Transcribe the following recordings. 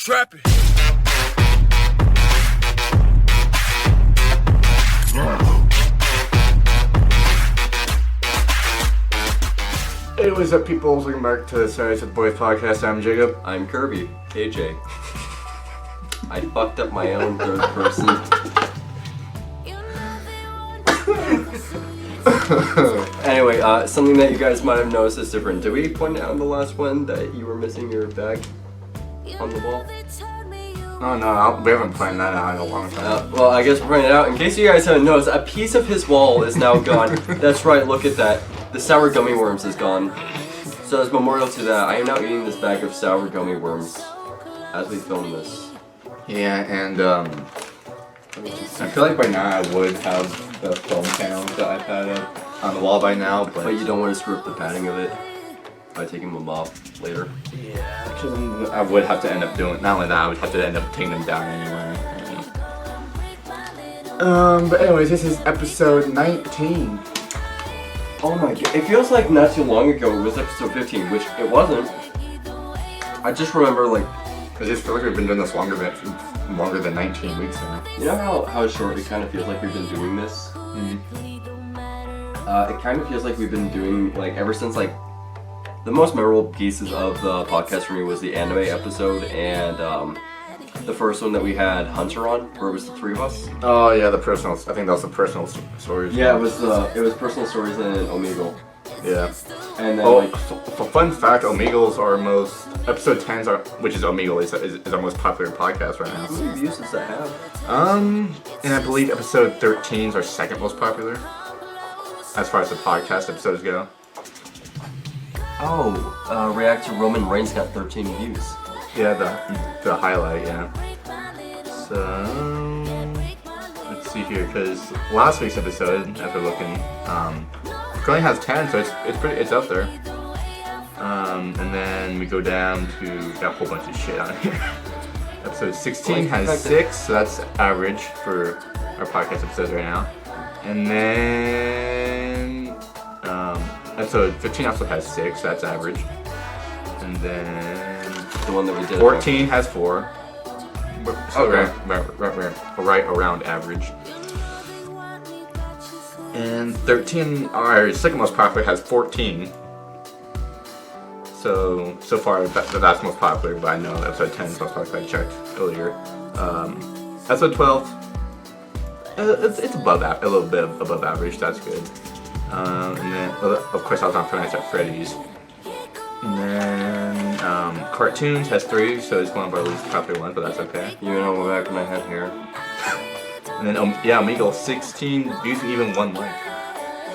Trapping. Hey, what's up, people? Welcome back to the Sorry to the Boys podcast. I'm Jacob. I'm Kirby. AJ. I fucked up my own third person. Anyway, something that you guys might have noticed is different. Did we point out in the last one that you were missing your bag on the wall? Oh no, we haven't planned that out in a long time. Well, I guess we're pointing it out. In case you guys haven't noticed, a piece of his wall is now gone. That's right, look at that. The sour gummy worms is gone. So as memorial to that, I am now eating this bag of sour gummy worms as we film this. Yeah, and I feel like by now I would have the foam panel that I've had up on the wall by now, But you don't want to screw up the padding of it by taking them off later. Yeah, because I would have to end up doing, not only that, I would have to end up taking them down anyway. But anyways, this is episode 19. Oh my god, it feels like not too long ago it was episode 15, which it wasn't. I just remember like... I just feel like we've been doing this longer than 19 weeks now. You know how short it kind of feels like we've been doing this? It kind of feels like we've been doing, like, ever since, like, the most memorable pieces of the podcast for me was the anime episode and the first one that we had Hunter on, where it was the three of us. Oh yeah, the personal. I think that was the personal stories. Yeah, it was personal stories and Omegle. Yeah. And then fun fact: Omegles are most episode 10s are, which is Omegle is our most popular podcast right now. How many views does that have? And I believe episode 13 is our second most popular, as far as the podcast episodes go. Oh, React to Roman Reigns got 13 views. Yeah, the highlight, yeah. So, let's see here, because last week's episode, after looking, currently has 10, so it's up there. And then we go down to, got a whole bunch of shit on here. Episode 16 has 6, so that's average for our podcast episodes right now. And then, episode 15 also has 6, so that's average. And then the one that we did 14 has 4. So okay. right around average. And 13, our second most popular, has 14. So far that's most popular, but I know episode 10 is most popular. I checked earlier. Episode 12, it's above that, a little bit above average. That's good. And then, of course, I was on Five Nights at Freddy's. And then cartoons has 3, so it's one of our least popular ones, but that's okay. You know, back when I had hair. And then Omegle 16 views and even 1 like.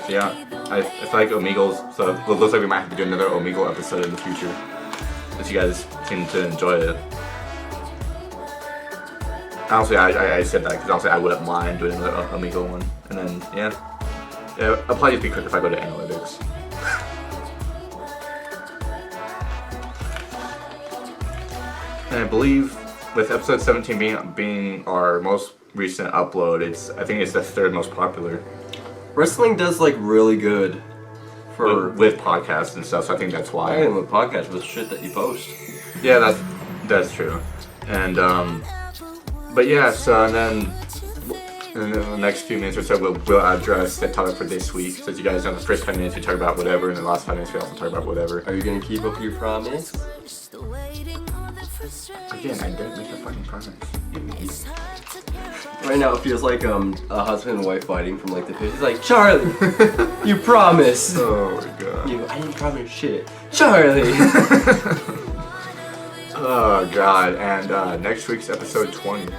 So yeah, I feel like Omegles. So it looks like we might have to do another Omegle episode in the future, if you guys seem to enjoy it. Honestly, I said that because honestly I wouldn't mind doing another Omegle one. And then yeah, it'll probably just be quicker if I go to analytics. And I believe with episode 17 being our most recent upload, I think it's the 3rd most popular. Wrestling does like really good for with podcasts and stuff, so I think that's why. I mean, with podcasts with shit that you post. Yeah, that's true. And but yeah, so and then in the next few minutes or so we'll address the topic for this week. So as you guys know, the first 5 minutes we talk about whatever, and the last 5 minutes we also talk about whatever. Are you gonna keep up your promise? Again, I didn't make a fucking promise. Right now it feels like a husband and wife fighting from like the 50s. He's like, Charlie, you promised. Oh my god. I didn't promise shit. Charlie. Oh god, and next week's episode 20.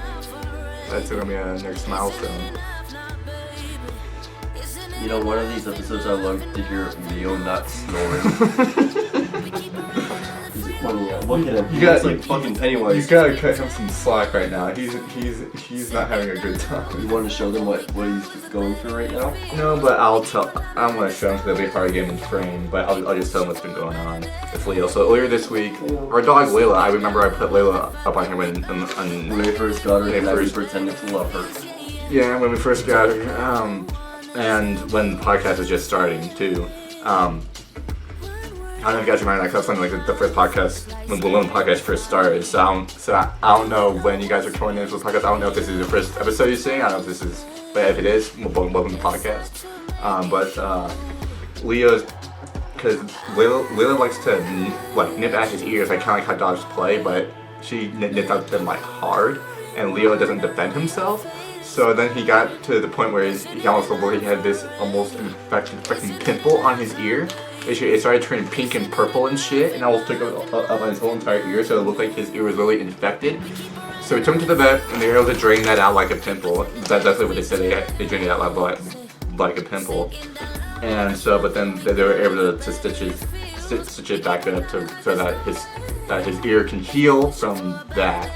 That's gonna be our next milestone. You know, one of these episodes I love to hear Leo not snoring. Look at him. He's like fucking Pennywise. You gotta cut him some slack right now. He's not having a good time. You want to show them what he's going through right now? No, but I'm gonna show him because it'll be hard to get him in frame. But I'll just tell him what's been going on with Leo. So earlier this week, our dog Layla. I remember I put Layla up on here when we first got her, and I pretended to love her. Yeah, when we first got her, and when the podcast was just starting too. I don't know if you guys remember that, 'cause that's when like the first podcast, when the podcast first started. So I don't know when you guys are calling into the podcast. I don't know if this is the first episode you're seeing. I don't know if this is, but if it is, welcome to the podcast. Leo's, because Lila likes to like nip at his ears, like kind of like how dogs play, but she nips at them like hard, and Leo doesn't defend himself. So then he got to the point where he almost looked like he had this almost infected pimple on his ear. It started turning pink and purple and shit, and almost took up on his whole entire ear, so it looked like his ear was really infected. So we took him to the vet, and they were able to drain that out like a pimple. That's definitely what they said. They drained it out like a pimple. And so, but then they were able to stitch it back up so that his ear can heal from that.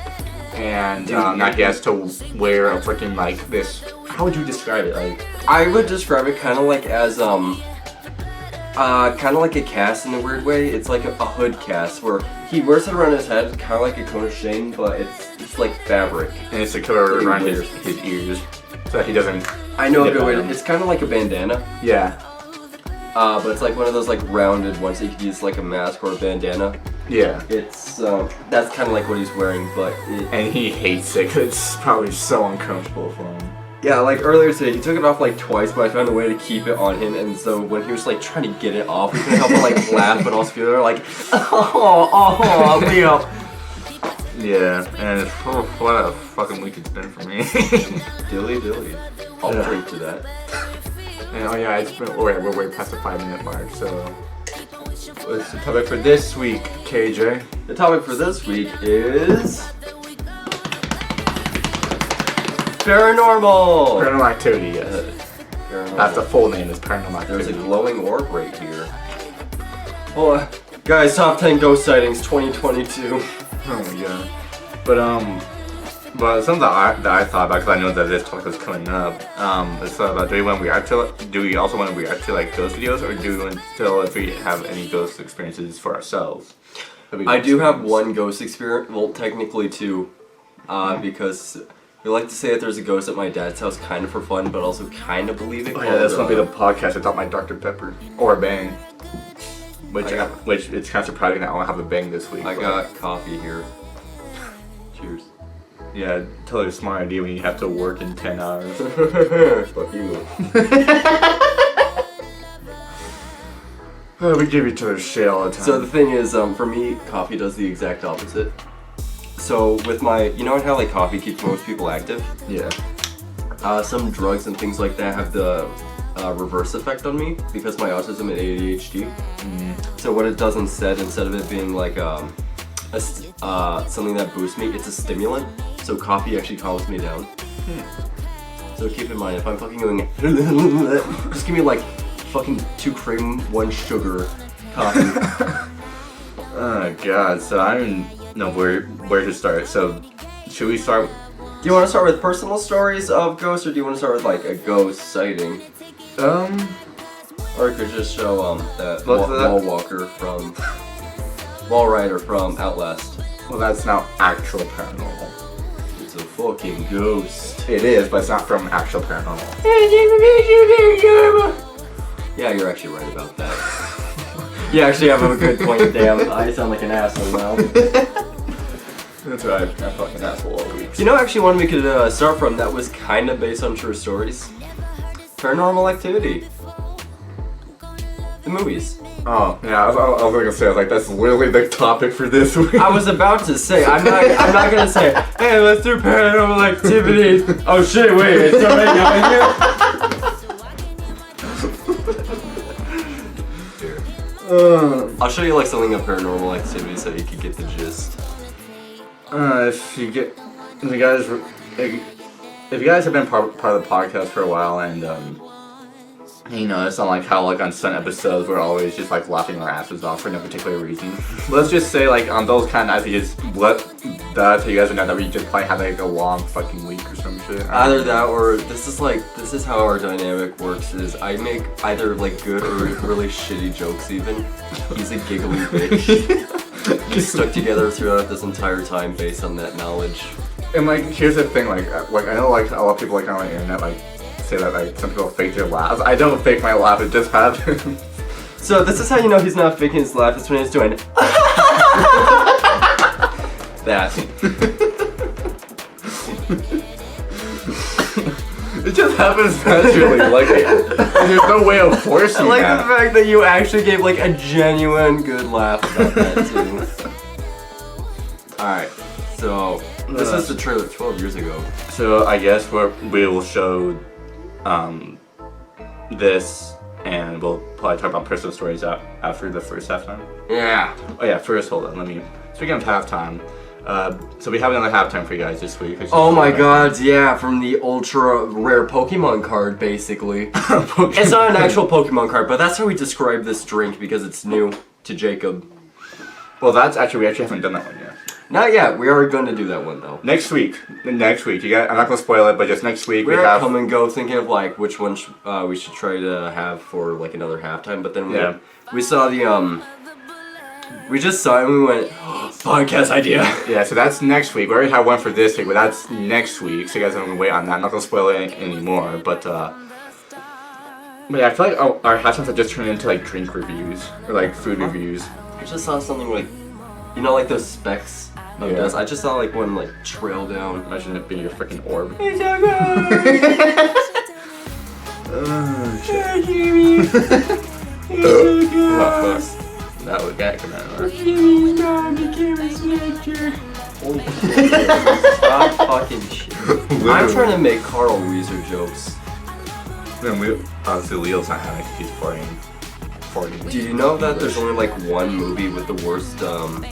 And now he has to wear a freaking like this. How would you describe it? Like, I would describe it kind of like as kind of like a cast in a weird way. It's like a hood cast where he wears it around his head, kind of like a cone of shame, but it's like fabric. And it's to cover around his ears so that he doesn't. I know a good way. It's kind of like a bandana. Yeah. But it's like one of those like rounded ones that you could use like a mask or a bandana. Yeah. It's that's kind of like what he's wearing, but and he hates it because it's probably so uncomfortable for him. Yeah, like earlier today, he took it off like twice, but I found a way to keep it on him, and so when he was like trying to get it off, we couldn't help but like laugh, but also feel like, oh, Leo. Yeah, and what a fucking week it's been for me. Dilly. I'll drink to that. And oh yeah, it's been, we're way past the 5-minute mark, so what's the topic for this week, KJ? The topic for this week is paranormal. Paranormal activity, yes. Paranormal. That's the full name, is paranormal activity. There's a glowing orb right here. Oh, guys, top 10 ghost sightings 2022. Oh my god. But something that I thought about, because I know that this topic was coming up, is about do we also want to react to like ghost videos, or do we want to if we have any ghost experiences for ourselves? I do have one ghost experience, well technically two, because we like to say that there's a ghost at my dad's house kind of for fun, but also kind of believe it. Oh yeah, that's gonna be the podcast without my Dr. Pepper. Or a Bang. Which it's kind of surprising that I don't have a Bang this week. I got coffee here. Cheers. Yeah, totally smart idea when you have to work in 10 hours. Fuck you. We give each other shit all the time. So the thing is, for me, coffee does the exact opposite. So with my, you know how like coffee keeps most people active? Yeah. Some drugs and things like that have the reverse effect on me because my autism and ADHD. So what it does instead of it being like something that boosts me, it's a stimulant. So coffee actually calms me down. So keep in mind, if I'm fucking going, just give me like fucking 2 cream, 1 sugar coffee. Oh god, so I don't know where to start. So should we start? Do you want to start with personal stories of ghosts, or do you want to start with like a ghost sighting? Or you could just show that Wall Rider from Outlast. Well, that's not actual paranormal. It's a fucking ghost. It is, but it's not from actual paranormal. Yeah, you're actually right about that. You actually have a good point, damn. I sound like an asshole now. That's right, I'm a fucking asshole all week. You know, actually one we could start from that was kind of based on true stories? Paranormal Activity. The movies. Oh, yeah, I was gonna say, that's literally the topic for this week. I was about to say, I'm not gonna say, hey, let's do Paranormal Activity. Oh shit, wait, it's already out here? I'll show you like something of Paranormal Activity so you can get the gist. If you guys have been part of the podcast for a while, and you know, it's not like how like on some episodes we're always just like laughing our asses off for no particular reason. Let's just say like on those kind of nights, you just let that so you guys know that we just probably had like a long fucking week or some shit. Either that, or this is how our dynamic works. Is I make either like good or really shitty jokes. Even he's a giggly bitch. We stuck together throughout this entire time based on that knowledge. And like, here's the thing, like I know like a lot of people like on the internet like say that like some people fake their laughs. I don't fake my laugh, it just happens. So this is how you know he's not faking his laugh. It's when he's doing that. It just happens naturally. Like, there's no way of forcing I like that. the fact that you actually gave like a genuine good laugh about that too. Alright, so this is the trailer 12 years ago. So I guess we will show this, and we'll probably talk about personal stories after the first halftime. Yeah. Oh yeah, first hold on. Speaking of halftime, so we have another halftime for you guys this week. Oh my god, yeah, from the ultra rare Pokemon card, basically. It's not an actual Pokemon card, but that's how we describe this drink because it's new to Jacob. Well, we actually haven't done that one yet. Not yet. We are going to do that one though. Next week. I'm not gonna spoil it, but just next week we have come and go thinking of like which one we should try to have for like another halftime. But then we saw the we just saw it and we went podcast idea. Yeah, so that's next week. We already have one for this week, but that's next week. So you guys don't wait on that. I'm not gonna spoil it anymore. But yeah, I feel like our hashtags have just turned into like drink reviews or like food reviews. I just saw something like, you know, like those specs. Of dust. I just saw like one like trail down. Imagine it being a freaking orb. It's so good. Oh shit. That would get command. Stop fucking shit. I'm trying to make Carl Weezer jokes. Then obviously Leo's not having it because he's farting. Do you know that there's only like one movie with the worst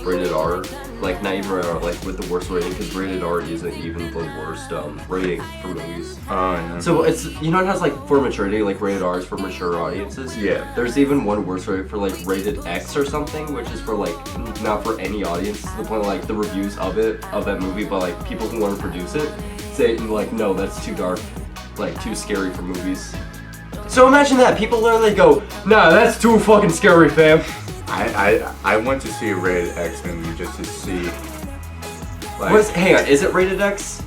rated R? Like not even rated R, like with the worst rating, because rated R isn't even the worst rating for movies. Oh yeah. So it's, you know, it has like for maturity, like rated R is for mature audiences. Yeah. There's even one worse rating for like rated X or something, which is for like not for any audience. To the point of, like the reviews of that movie, but like people who want to produce it say like no, that's too dark, like too scary for movies. So imagine that, people literally go, nah, that's too fucking scary, fam. I went to see a rated X movie just to see. Like, hang on, is it rated X?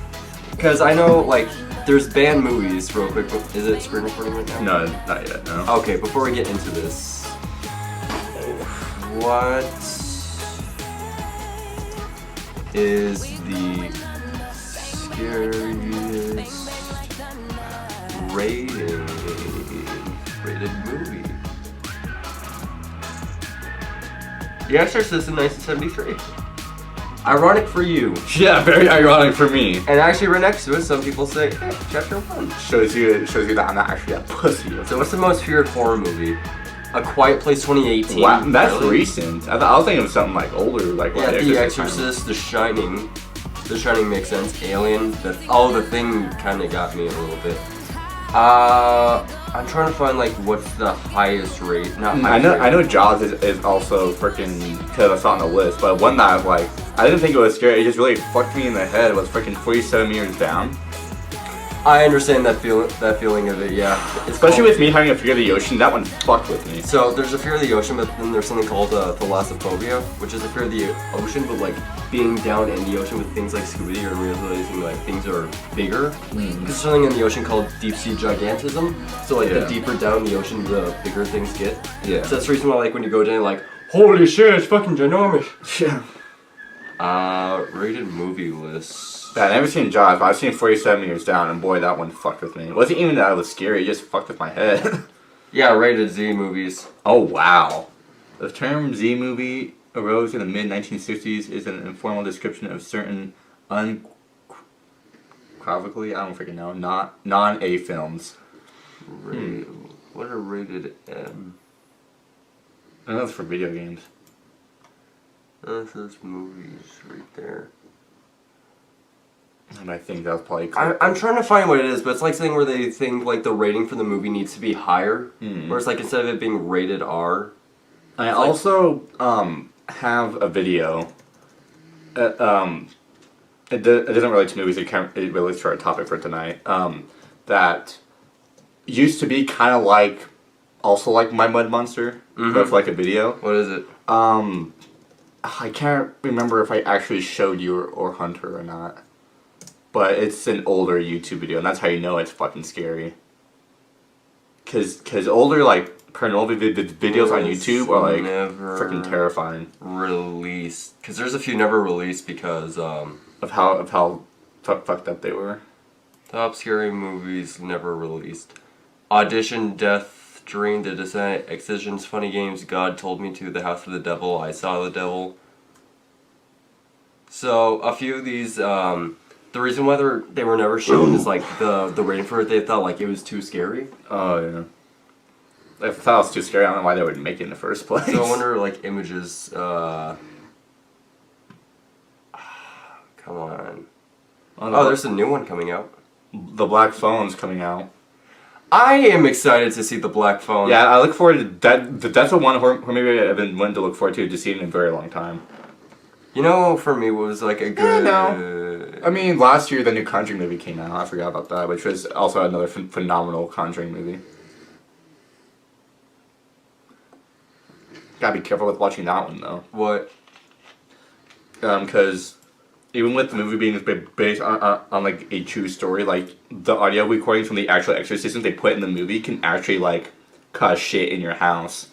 Because I know, like, there's banned movies, real quick, but is it screen recording right now? No, not yet, no. Okay, before we get into this, what is the scariest rated movie? The Exorcist in 1973. Ironic for you. Yeah, very ironic for me. And actually right next to it, some people say, hey, chapter 1. Shows you that I'm not actually a pussy. So what's the most feared horror movie? A Quiet Place 2018. Wow, that's really? recent. I was thinking of something like older, like yeah, The Exorcist, The Shining. The Shining makes sense. Alien. The Thing kind of got me a little bit. I'm trying to find like what's the highest rate. I know Jaws is also freaking, because I saw it on the list, but one that like I didn't think it was scary. It just really fucked me in the head. Was freaking 47 Meters Down. I understand that feeling of it. Yeah, especially with me having a fear of the ocean. That one fucked with me. So there's a fear of the ocean, but then there's something called thalassophobia, which is a fear of the ocean, but like being down in the ocean with things like scuba or realizing like things are bigger. There's something in the ocean called deep sea gigantism. So like the deeper down the ocean, the bigger things get. Yeah. So that's the reason why like when you go down, like holy shit, it's fucking ginormous. Yeah. Rated movie list. Yeah, I've never seen Jaws, but I've seen 47 Meters Down, and boy, that one fucked with me. It wasn't even that it was scary, it just fucked with my head. Yeah, rated Z movies. Oh, wow. The term Z movie arose in the mid-1960s is an informal description of certain unequivocally, I don't freaking know, non-A films. What are rated M? I know it's for video games. This is movies right there. And I think that was probably. I'm trying to find what it is, but it's like something where they think like the rating for the movie needs to be higher, where it's like instead of it being rated R. I also have a video. It doesn't relate to movies. It relates to our topic for tonight. That used to be kind of like, also like My Mud Monster, but for like a video. What is it? I can't remember if I actually showed you or Hunter or not. But it's an older YouTube video, and that's how you know it's fucking scary. Cause older like paranormal videos on YouTube are like never freaking terrifying. Released, because there's a few never released because of how fucked up they were. Top scary movies never released. Audition, Death, Dream, The Descent, Excisions, Funny Games, God Told Me to, The House of the Devil, I Saw the Devil. So a few of these, the reason why they were never shown is like the rating for it. They thought like it was too scary. Oh yeah. If I thought it was too scary, I don't know why they would make it in the first place. So I wonder like images. Come on. Oh, there's a new one coming out. The Black Phone's coming out. I am excited to see the Black Phone. Yeah, I look forward to that. That's the one horror movie I've been wanting to look forward to see it in a very long time. You know, for me, what was like a good. No. I mean, last year the new Conjuring movie came out. I forgot about that, which was also another phenomenal Conjuring movie. Gotta be careful with watching that one though. What? Because even with the movie being based on like a true story, like the audio recordings from the actual exorcisms they put in the movie can actually like cause shit in your house.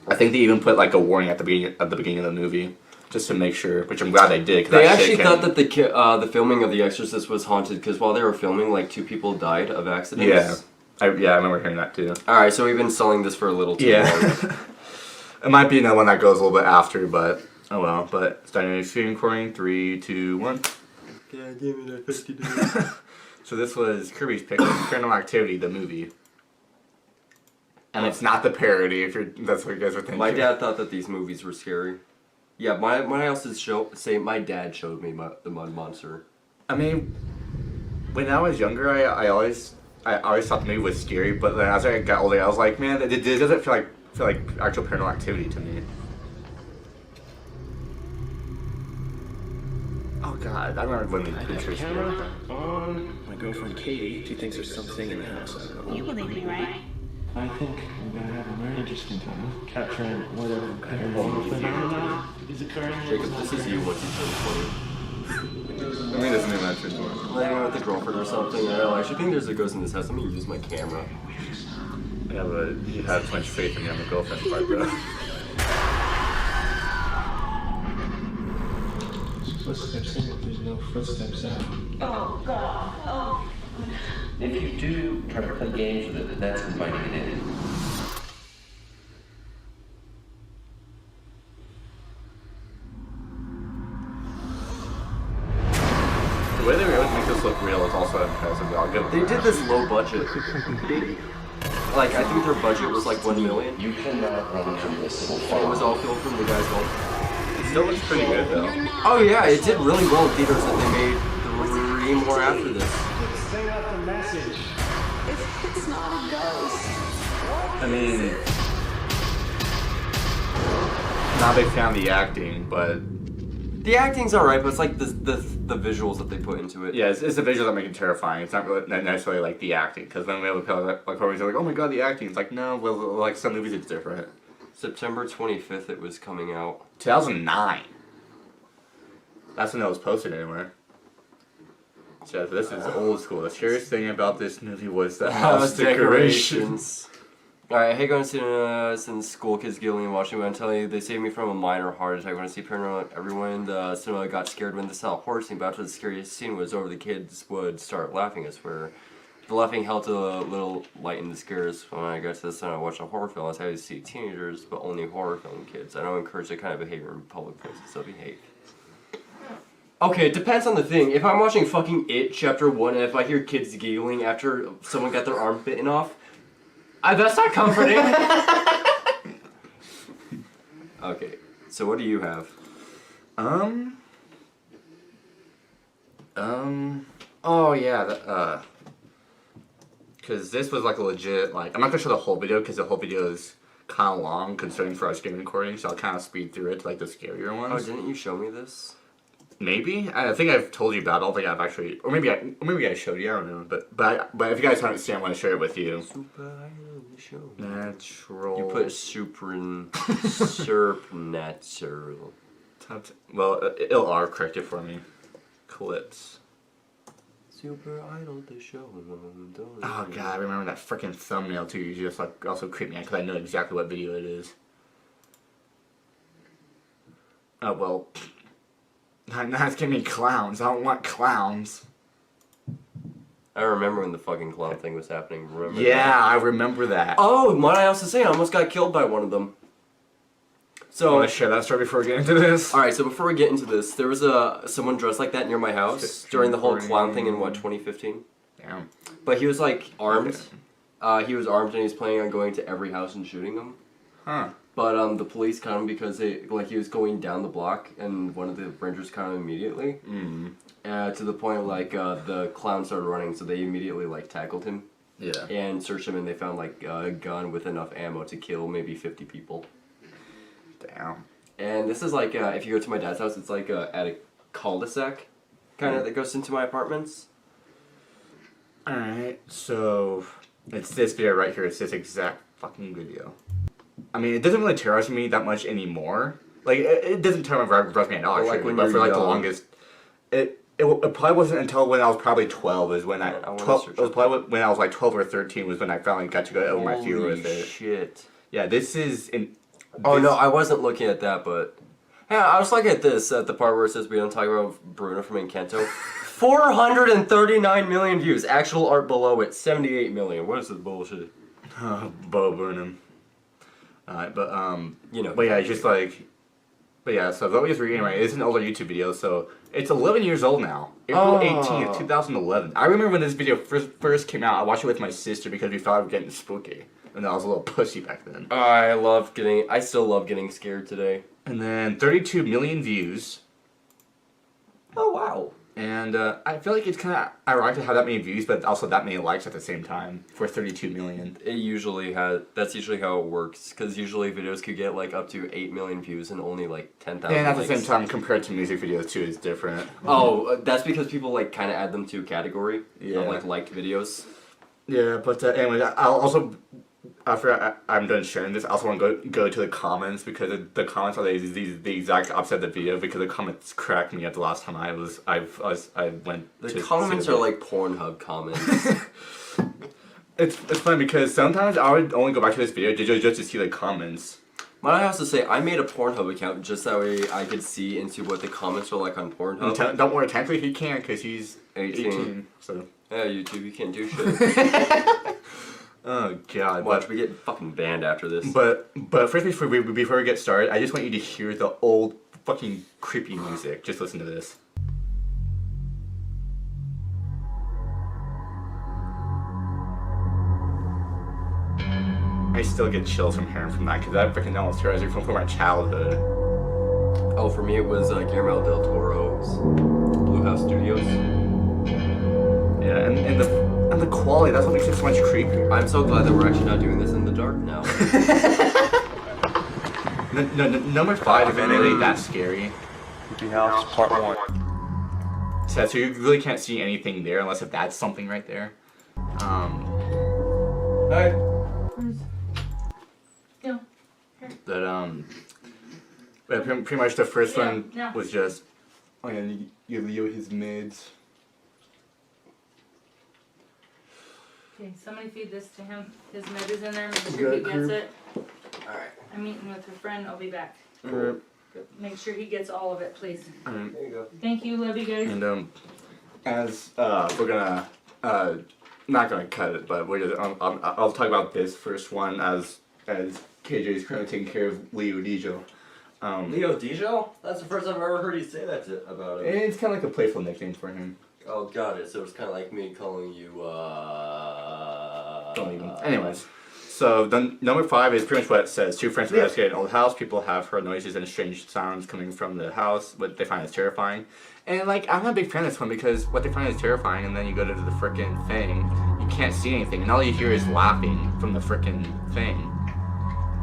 I think they even put like a warning at the beginning of the movie just to make sure, which I'm glad they did. They actually thought that the filming of The Exorcist was haunted because while they were filming, like 2 people died of accidents. Yeah, I remember hearing that too. All right, so we've been selling this for a little too long. It might be another one that goes a little bit after, but oh well. But starting a screen recording, 3, 2, 1. God damn it, I $50. So this was Kirby's pick, Paranormal Activity, the movie. And it's not the parody, that's what you guys were thinking. My dad thought that these movies were scary. Yeah, my house's my dad showed me the Mud Monster. I mean, when I was younger, I always thought the movie was scary, but then as I got older, I was like, man, it doesn't feel like actual Paranormal Activity to me. Oh god, I remember when the pictures. Camera on. My girlfriend Katie, she thinks there's something in the house. I don't know. You believe me, right? I think we're gonna have a very interesting time capturing whatever paranormal phenomenon is occurring. Jacob, this is you once you turn 20. I mean, doesn't even matter anymore. Like, hanging out with a girlfriend or something, and I actually think there's a ghost in this house. Let me use my camera. Yeah, but you have too much faith in me on the girlfriend part, bro. Footsteps in, but there's no footsteps out. Oh, God. Oh. If you do try to play games with it, that's inviting it in. The way they were able to make this look real is also impressive. I'll give They did this low budget. Like, I think their budget was like $1 million. You cannot run from this. It was all filmed from the guy's home. It still looks pretty good though. Oh yeah, it did really well in theaters, and they made 3 more after this. Send out the message. It's not a ghost. I mean, not a big fan of the acting, but The acting's alright, but it's like the visuals that they put into it. yeah, it's the visuals that make it terrifying. It's not really not necessarily like the acting, because when we have like horror movies, they're like, oh my god, the acting. It's like no, well, like some movies it's different. September 25th it was coming out. 2009. That's when it was posted anywhere. So this is old school. The scariest thing about this movie was the house decorations. Alright, hey going to since school kids giggling and watching, I'm telling you, they saved me from a minor heart attack when I see Paranormal. Everyone in the cinema got scared when they saw a horror scene, but after the scariest scene was over, the kids would start laughing, I swear. The laughing helped a little lighten the scares. When I got to the cinema, I watched a horror film. I was happy to see teenagers, but only horror film kids. I don't encourage that kind of behavior in public places, so behave. Okay, it depends on the thing. If I'm watching fucking It, Chapter 1, and if I hear kids giggling after someone got their arm bitten off, that's not comforting. Okay, so what do you have? Oh yeah, because this was like a legit, like, I'm not gonna show the whole video because the whole video is kind of long considering for our screen recording, so I'll kind of speed through it to like the scarier Oh, ones. didn't you show me this? Maybe I think I've told you about it. I don't think I've actually, or maybe I showed you. I don't know, but if you guys haven't seen, I want to share it with you. Show. Natural. You put supernatural. Well, it'll R correct it for me. Clips. Super Idol the show. Oh god, I remember that freaking thumbnail too. You just like also creeped me out because I know exactly what video it is. Oh well. Now it's giving me clowns. I don't want clowns. I remember when the fucking clown thing was happening. Remember Yeah, that? I remember that. Oh, what I also say, I almost got killed by one of them. So, Want to share that story before we get into this? alright, so before we get into this, there was someone dressed like that near my house during the whole clown thing in, what, 2015? Damn. But he was, like, armed. He was armed and he was planning on going to every house and shooting them. Huh. But the police caught him because he was going down the block and one of the rangers caught him immediately. To the point, like, the clown started running, so they immediately, like, tackled him. Yeah. And searched him and they found, like, a gun with enough ammo to kill maybe 50 people. Damn. And this is like, if you go to my dad's house, it's like at a cul-de-sac, kind of, that goes into my apartments. Alright, so it's this video right here. It's this exact fucking video. I mean, it doesn't really terrorize me that much anymore. Like, it doesn't terrorize me at all, But, like, actually, when but you're for like the young. longest, it probably wasn't until when I was probably 12 is when I wanna 12. search It was up probably when I was like 12 or 13 was when I finally got to go over my fear Holy with it. shit. Yeah, this is in. Oh this- no, I wasn't looking at that, but... Yeah, I was looking at this, at the part where it says we don't talk about Bruno from Encanto. 439 million views. Actual art below it, 78 million. What is this bullshit? Bo Burnham. Alright, but You know. But yeah, it's just like. But yeah, so that was anyway. It's an older YouTube video, so it's 11 years old now. April 18th, 2011. I remember when this video first came out. I watched it with my sister because we thought it was getting spooky, and I was a little pussy back then. I still love getting scared today. And then 32 million views, Oh wow. and I feel like it's kind of ironic to have that many views, but also that many likes at the same time for 32 million. That's usually how it works, because usually videos could get like up to 8 million views and only like 10,000 And at the likes. same time, compared to music videos too, it's different. Oh, that's because people like kind of add them to a category Yeah. of like liked videos. Yeah, but anyway, I'll also, after I'm done sharing this, I also want to go to the comments, because the comments are the exact opposite of the video, because the comments cracked me up the last time I went. The comments are like Pornhub comments. It's funny because sometimes I would only go back to this video just to see the comments. But I have to say, I made a Pornhub account just that way I could see into what the comments are like on Pornhub. Don't worry, technically he can't because he's 18. 18. So. Yeah, YouTube, you can't do shit. Oh god. Watch, we get fucking banned after this. But first, before we get started, I just want you to hear the old fucking creepy music. Just listen to this. I still get chills from hearing from that because that freaking almost terrorized me from my childhood. Oh, for me it was Guillermo del Toro's Blue House Studios. Yeah, and the quality, that's what makes it so much creepier. I'm so glad that we're actually not doing this in the dark now. Number 5 isn't really that scary. Creepy House Part 1. So you really can't see anything there unless if that's something right there. Hi. No. But pretty much the first one Yeah. was just, oh yeah, you Leo his mids. Okay, somebody feed this to him. His med is in there. Make sure he gets it. Alright. I'm meeting with a friend. I'll be back. Alright. Make sure he gets all of it, please. There you go. Thank you. Love you guys. And as we're gonna not gonna cut it, but we're just I'll talk about this first one as KJ is currently taking care of Leo Dijo. Leo Dijo? That's the first time I've ever heard you say that about him. It's kind of like a playful nickname for him. Oh, got it. So it's kind of like me calling you, Don't even. Anyways, so the number 5 is pretty much what it says. 2 friends investigate an old house. People have heard noises and strange sounds coming from the house, but they find it terrifying. And like, I'm not a big fan of this one because what they find is terrifying, and then you go to the frickin' thing, you can't see anything, and all you hear is laughing from the frickin' thing.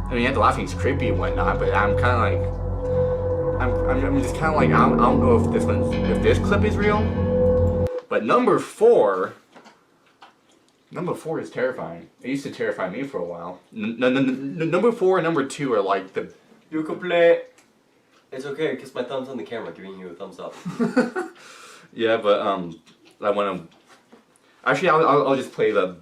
I mean, yeah, the laughing's creepy and whatnot, but I'm kind of like, I'm just kind of like, I don't know if this clip is real. But number 4 is terrifying. It used to terrify me for a while. Number 4 and number 2 are like the. You can play. It's okay, because my thumb's on the camera giving you a thumbs up. Yeah, but I want to Actually, I'll just play the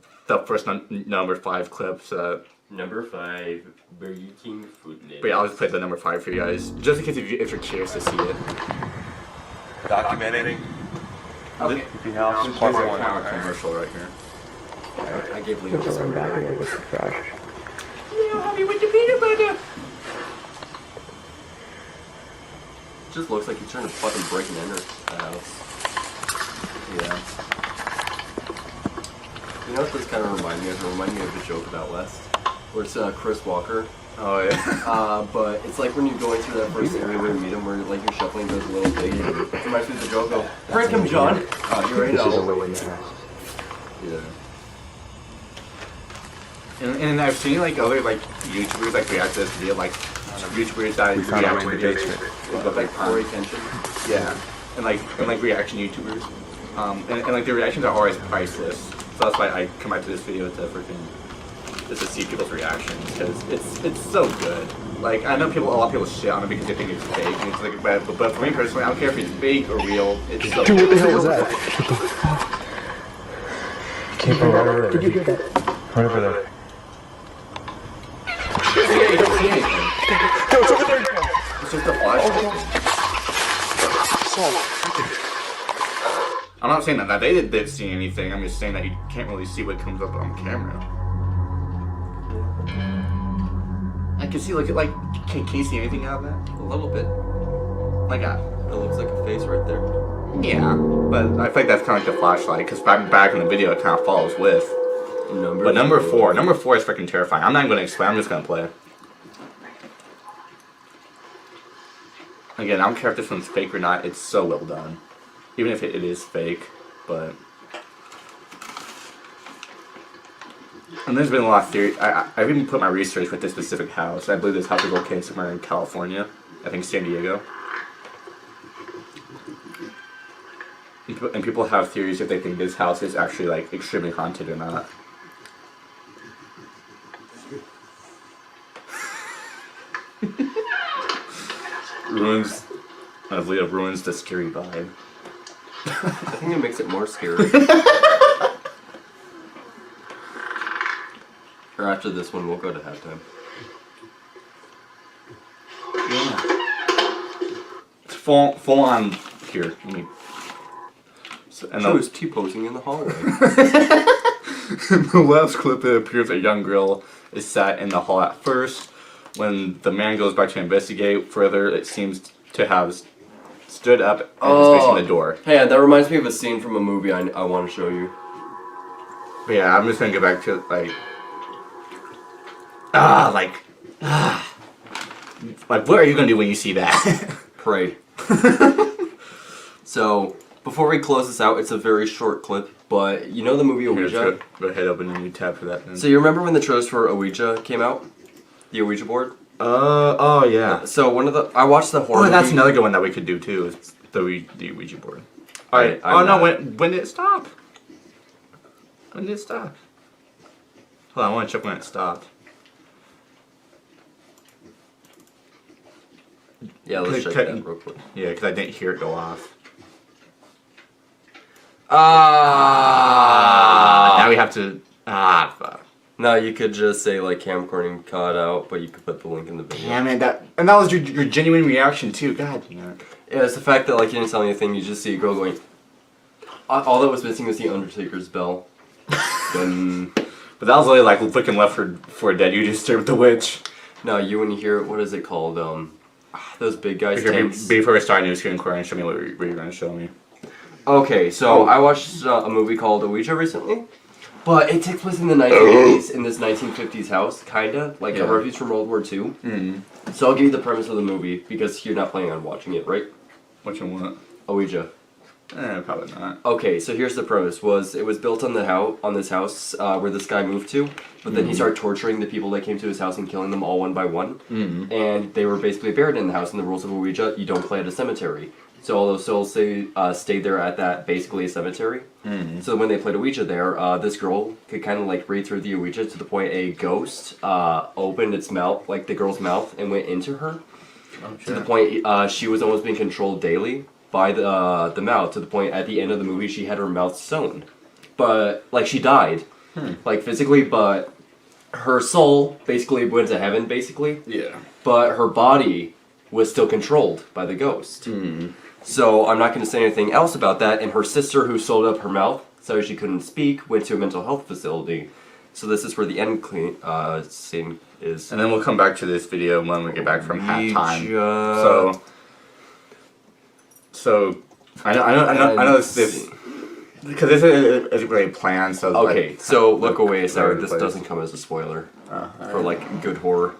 first number 5 clip. So. Number 5, Burger King food list. But yeah, I'll just play the number 5 for you guys, just in case if you're curious to see it. Documenting. Okay. The house is Commercial right here. I gave Leo this one. Just looks like he's trying to fucking break and enter the house. Yeah. You know what this kind of reminds me of? It reminds me of the joke about West, where it's Chris Walker. Oh yeah. But it's like when you're going through that first area where you meet him, where like your shuffling goes a little big. It reminds me of the joke of, "Prank him, John." Oh, you're right. Yeah. And I've seen like other like YouTubers like react to this video, like YouTubers that react to videos with like For attention. yeah, and like reaction YouTubers, and like their reactions are always priceless. So that's why I come back to this video just to see people's reactions, because it's so good. Like I know a lot of people shit on it because they think it's fake, and it's like but for me personally, I don't care if it's fake or real. It's so Dude, what the good. hell was that? What the fuck? Came from right over there. Did you get that? Right over there. Yeah, you don't see anything. It's just a flashlight. I'm not saying that they did see anything. I'm just saying that you can't really see what comes up on camera. I can see like can you see anything out of that? A little bit. Like It looks like a face right there. yeah, but I think that's kind of like the flashlight because back in the video it kind of follows with. But number four is freaking terrifying. I'm not even gonna explain. I'm just gonna play. Again, I don't care if this one's fake or not. It's so well done, even if it is fake. But and there's been a lot of theory. I've even put my research with this specific house. I believe this house is located somewhere in California. I think San Diego. And people have theories if they think this house is actually like extremely haunted or not. ruins the scary vibe. I think it makes it more scary. Or after this one, we'll go to halftime. Yeah. It's full on here. Let me. So, and She was T-posing in the hallway. in the last clip, it appears a young girl is sat in the hall at first. When the man goes back to investigate further, it seems to have stood up and is facing the door. Hey, that reminds me of a scene from a movie I want to show you. But yeah, I'm just gonna get back to like what are you gonna do when you see that? Pray. So, before we close this out, it's a very short clip, but you know the movie Ouija? Go ahead, open a new tab for that then. So you remember when the trailers for Ouija came out? The Ouija board? Oh yeah. So I watched the horror Oh, that's movie. another good one that we could do too. Is the Ouija board. Alright. I'm No, not. when did it stop? When did it stop? Hold on, I want to check when it stopped. Yeah, let's check Check- that real quick. Yeah, because I didn't hear it go off. Now we have to. Fuck. No, you could just say like camcording cut out, but you could put the link in the video. Damn it! That was your genuine reaction too. God damn it. Yeah, it's the fact that like you didn't tell anything. You just see a girl going. All that was missing was the Undertaker's bell. Then, But that was really like looking left for dead. You just stared with the witch. no, you when you hear what is it called? Those big guys. Tanks. Before we start, you screen recording and show me what you're going to show me. Okay, so I watched a movie called Ouija recently, but it takes place in the 1980s in this 1950s house, kinda like a refuge from World War II. Mm-hmm. So I'll give you the premise of the movie because you're not planning on watching it, right? What you want? Ouija. Probably not. Okay, so here's the premise: it was built on this house where this guy moved to, but then he started torturing the people that came to his house and killing them all one by one, and they were basically buried in the house. And the rules of Ouija: you don't play at a cemetery. So all those souls stayed there at that basically a cemetery. So when they played Ouija there, this girl could kind of like read through the Ouija to the point a ghost opened its mouth, like the girl's mouth, and went into her. To the point she was almost being controlled daily by the mouth, to the point at the end of the movie she had her mouth sewn. but like she died, like physically, but her soul basically went to heaven, basically. Yeah. But her body was still controlled by the ghost. So I'm not going to say anything else about that. And her sister, who sewed up her mouth so she couldn't speak, went to a mental health facility. So this is where the end scene is. And then we'll come back to this video when we get back from halftime. So I know this because this isn't really planned. So okay, like, so look away, Sarah. This place. doesn't come as a spoiler for right. like good horror.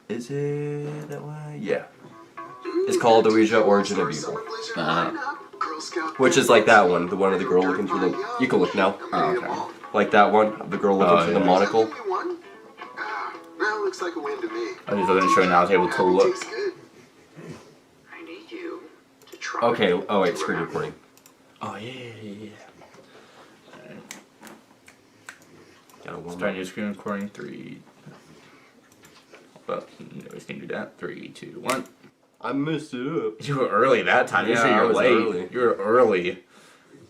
Is it that way? Yeah. It's called Ouija Origin of Evil. Which is like that one, the one of the girl looking through the. You can look now. Oh, okay. Like that one, of the girl looking through the monocle. Well, looks like a win to me. I just wasn't showing I was able to look. I need you to try. Okay. Oh wait, screen recording. Oh yeah. Gotta warm Starting up. your screen recording. 3. Well, no, we can do that. 3, 2, 1. I messed it up. You were early that time. Yeah, Usually I you're was late. early. You were early.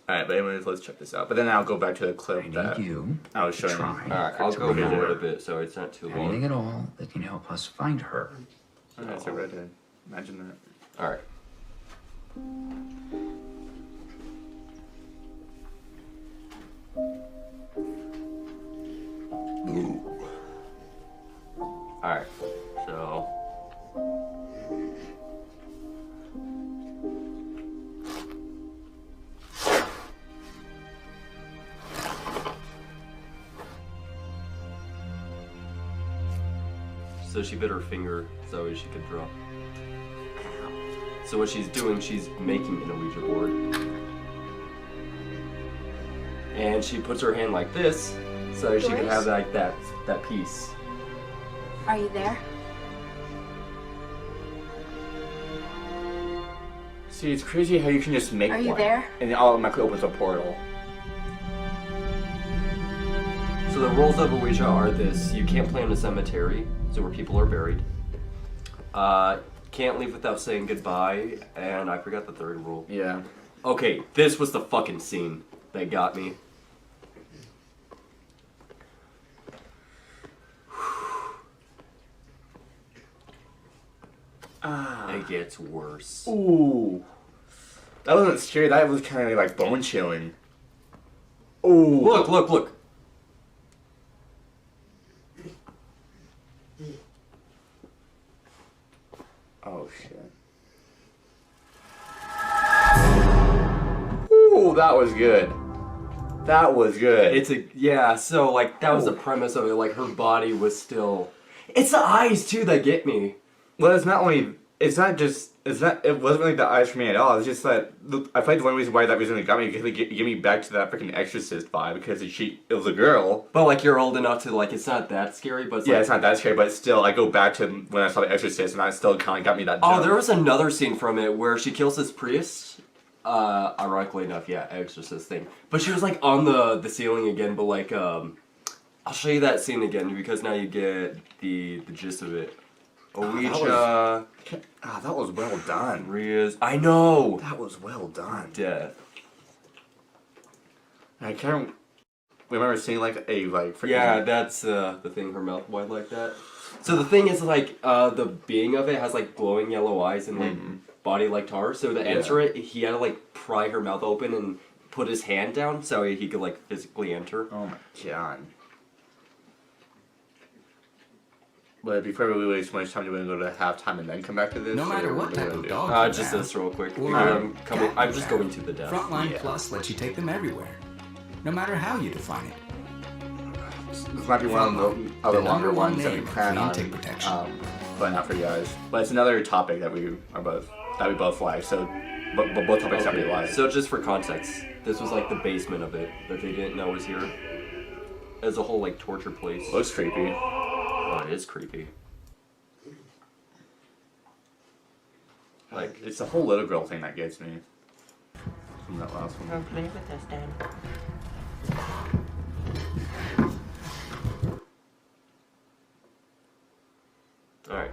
Alright, but anyways, let's check this out. But then I'll go back to the clip I that need you I was showing. try. Alright, I'll go forward a bit so it's not too Anything long. at all that can help us find her. That's a redhead. Imagine that. Alright. Alright, so. So she bit her finger so she could draw. So what she's doing, she's making an Ouija board. And she puts her hand like this so she can have like that piece. Are you there? See, it's crazy how you can just make Are one. you there? And it automatically opens a portal. So the rules of Ouija are this: you can't play in a cemetery, so where people are buried. Can't leave without saying goodbye, and I forgot the third rule. Yeah. Okay, this was the fucking scene that got me. It gets worse. Ooh. That wasn't scary, that was kind of like bone chilling. Ooh. Look, look, look. Oh shit. Ooh, that was good. That was good. It's yeah, so like that was the premise of it, like her body was still. It's the eyes too that get me. Well, it wasn't really the eyes for me at all. It's just that I feel like the one reason why that reason got me because it gave me back to that freaking Exorcist vibe because it was a girl. But like you're old enough to like it's not that scary, but it's Yeah, like, it's not that scary, but still, I go back to when I saw the Exorcist, and that still kind of got me that. Oh, jump. there was another scene from it where she kills this priest. Ironically enough, yeah, Exorcist thing. But she was like on the ceiling again, but like I'll show you that scene again because now you get the gist of it. Ouija. That was well done. Ria's. I know. That was well done. Death. I can't remember seeing like a freaking. Yeah, that's the thing. Her mouth wide like that. So the thing is like the being of it has like glowing yellow eyes and like body like tar. So to enter it, he had to like pry her mouth open and put his hand down so he could like physically enter. Oh my god. But before we waste much time, do we want to go to halftime and then come back to this? No matter or what we type gonna of do? dog you Just have, this real quick. or I'm just going to the death. Frontline Plus lets you take them everywhere, no matter how you define it. This might be one of the other longer number one ones that we name plan for on intake protection. putting out for you guys. But it's another topic that we both like. So, but both topics that we like. So just for context, this was like the basement of it that they didn't know was here. As a whole like torture place. Looks creepy. Oh, it is creepy. Like it's the whole little girl thing that gets me. From that last one. Don't play with us, Dad. Alright.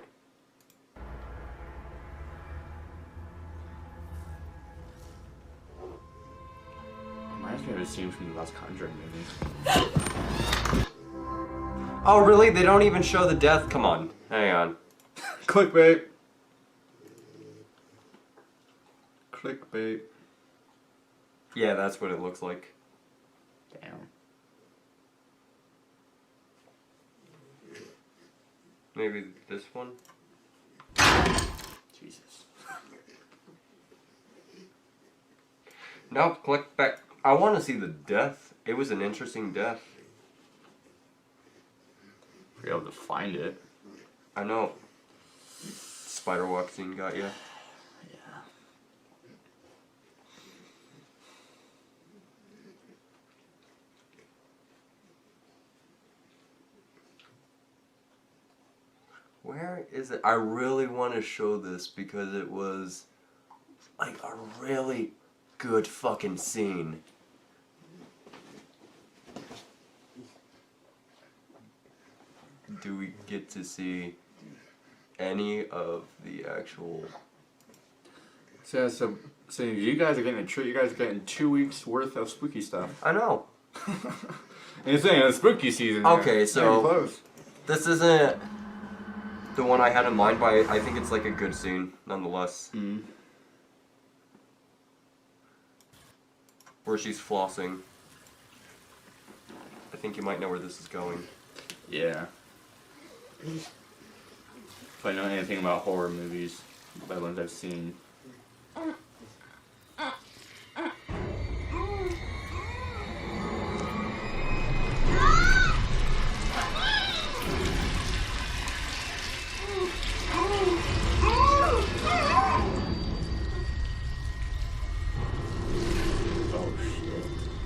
famous scene from the last Conjuring movie. Oh, really? They don't even show the death? Come on. Hang on. Clickbait. Clickbait. Yeah, that's what it looks like. Damn. Maybe this one? Jesus. No, click back. I want to see the death. It was an interesting death. Be able to find it. I know. Spider walk scene got you. Yeah. Where is it? I really want to show this because it was like a really good fucking scene. Do we get to see any of the actual... So you guys are getting a treat. You guys are getting 2 weeks worth of spooky stuff. I know. And you're saying it's spooky season. Okay, here. so Very close. this isn't the one I had in mind, but I think it's like a good scene nonetheless. Mm. Where she's flossing. I think you might know where this is going. Yeah. If I know anything about horror movies, by the ones I've seen. Oh shit.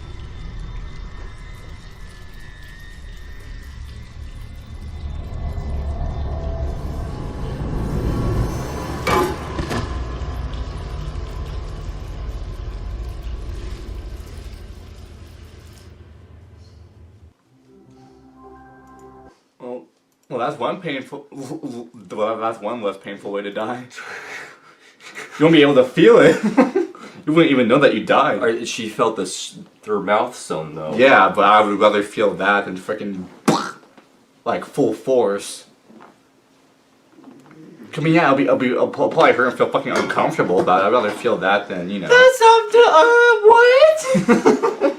Well, that's one painful. Well, that's one less painful way to die. You won't be able to feel it. You wouldn't even know that you died. She felt her mouth sewn though. Yeah, but I would rather feel that than freaking like full force. I mean, yeah, I'll probably hurt and feel fucking uncomfortable about it. I'd rather feel that than, you know. That's up to what?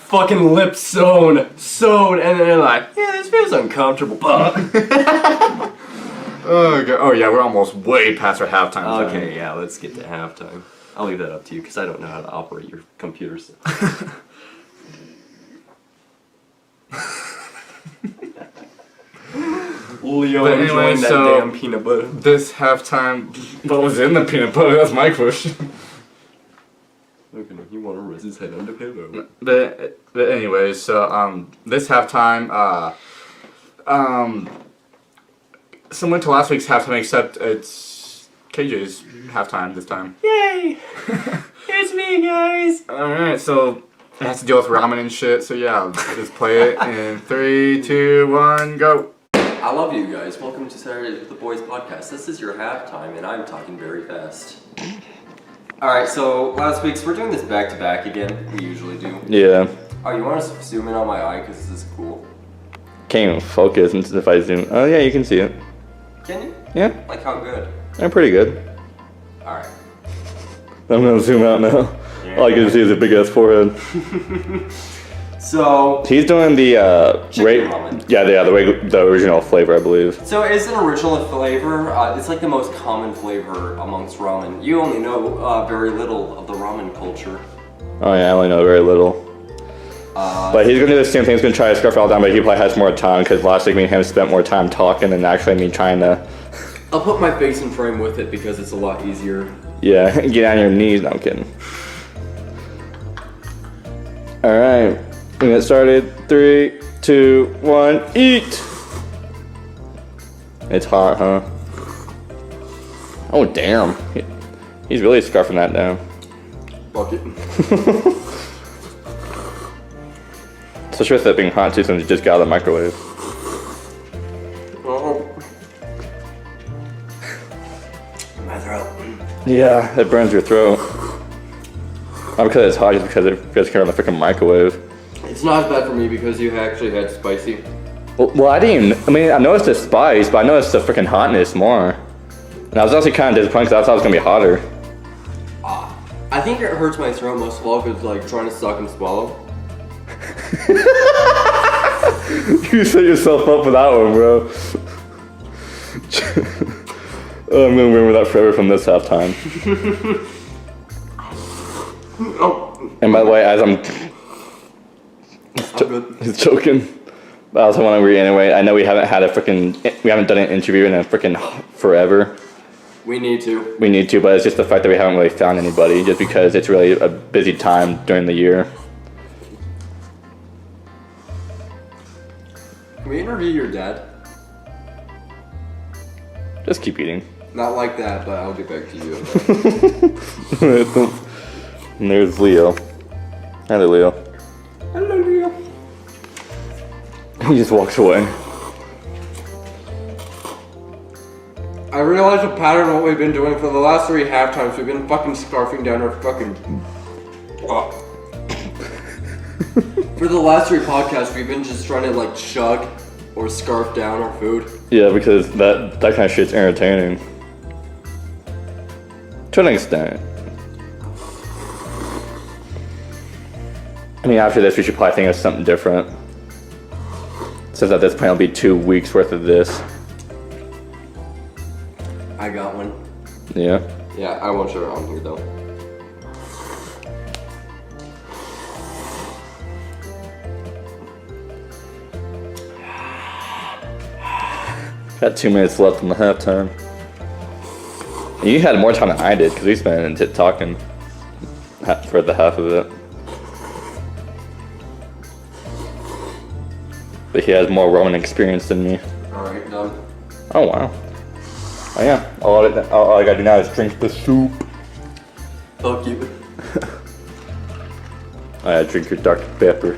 Fucking lips sewn, and then they're like, yeah, this feels uncomfortable. Oh, God. Oh yeah, we're almost way past our halftime time. Okay, yeah, let's get to halftime. I'll leave that up to you because I don't know how to operate your computers. Leo But enjoying anyway, that so damn peanut butter. this halftime, what was in the peanut butter? That's my question. Okay, he want to raise his head on the pillow. But anyway, so this halftime, similar to last week's halftime, except it's KJ's halftime this time. Yay! It's me, guys. All right, so it has to deal with ramen and shit. So yeah, just play it in 3, 2, 1, go. I love you guys. Welcome to Saturday with the Boys podcast. This is your halftime, and I'm talking very fast. Alright, so last week's, we're doing this back to back again. We usually do. Yeah. Oh, you want to zoom in on my eye because this is cool? Can't even focus if I zoom. Oh yeah, you can see it. Can you? Yeah. Like how good? I'm pretty good. Alright. I'm gonna zoom out now. All I can see is a big ass forehead. So he's doing the chicken ramen. the original flavor, I believe. So it's an original flavor. It's like the most common flavor amongst ramen. You only know very little of the ramen culture. Oh yeah, I only know very little. But he's gonna do the same thing. He's gonna try to scarf it all down, but he probably has more time because last week me and him spent more time talking than actually me trying to. I'll put my face in frame with it because it's a lot easier. Yeah, get on your knees. No, I'm kidding. All right, we get started. 3, 2, 1, eat. It's hot, huh? Oh damn, he's really scarfing that down. Bucket. Especially with it being hot too, since it just got out of the microwave. Oh. My throat. Yeah, it burns your throat. Not because it's hot, just because it feels kind of the freaking microwave. It's not as bad for me because you actually had spicy. Well, I noticed the spice, but I noticed the freaking hotness more. And I was actually kind of disappointed because I thought it was going to be hotter. I think it hurts my throat most of all because like trying to suck and swallow. You set yourself up for that one, bro. Oh, I'm going to remember that forever from this halftime. And by the way, as he's choking. But I also want to reiterate, I know we haven't done an interview in a freaking forever. We need to. We need to, but it's just the fact that we haven't really found anybody, just because it's really a busy time during the year. Can we interview your dad? Just keep eating. Not like that, but I'll get back to you. And there's Leo. Hello, Leo. Hello, Leo. He just walks away. I realized a pattern of what we've been doing for the last 3 halftimes. We've been fucking scarfing down our fucking... For the last 3 podcasts, we've been just trying to like chug or scarf down our food. Yeah, because that kind of shit's entertaining. To an extent. I mean, after this, we should probably think of something different. Since at this point, it'll be 2 weeks worth of this. I got one. Yeah. Yeah, I won't show it on here though. Got 2 minutes left in the halftime. You had more time than I did because we spent it talking for the half of it. But he has more Roman experience than me. Alright, done. Oh wow. Oh yeah. All I gotta do now is drink the soup. Fuck you. I gotta drink your Dr. Pepper.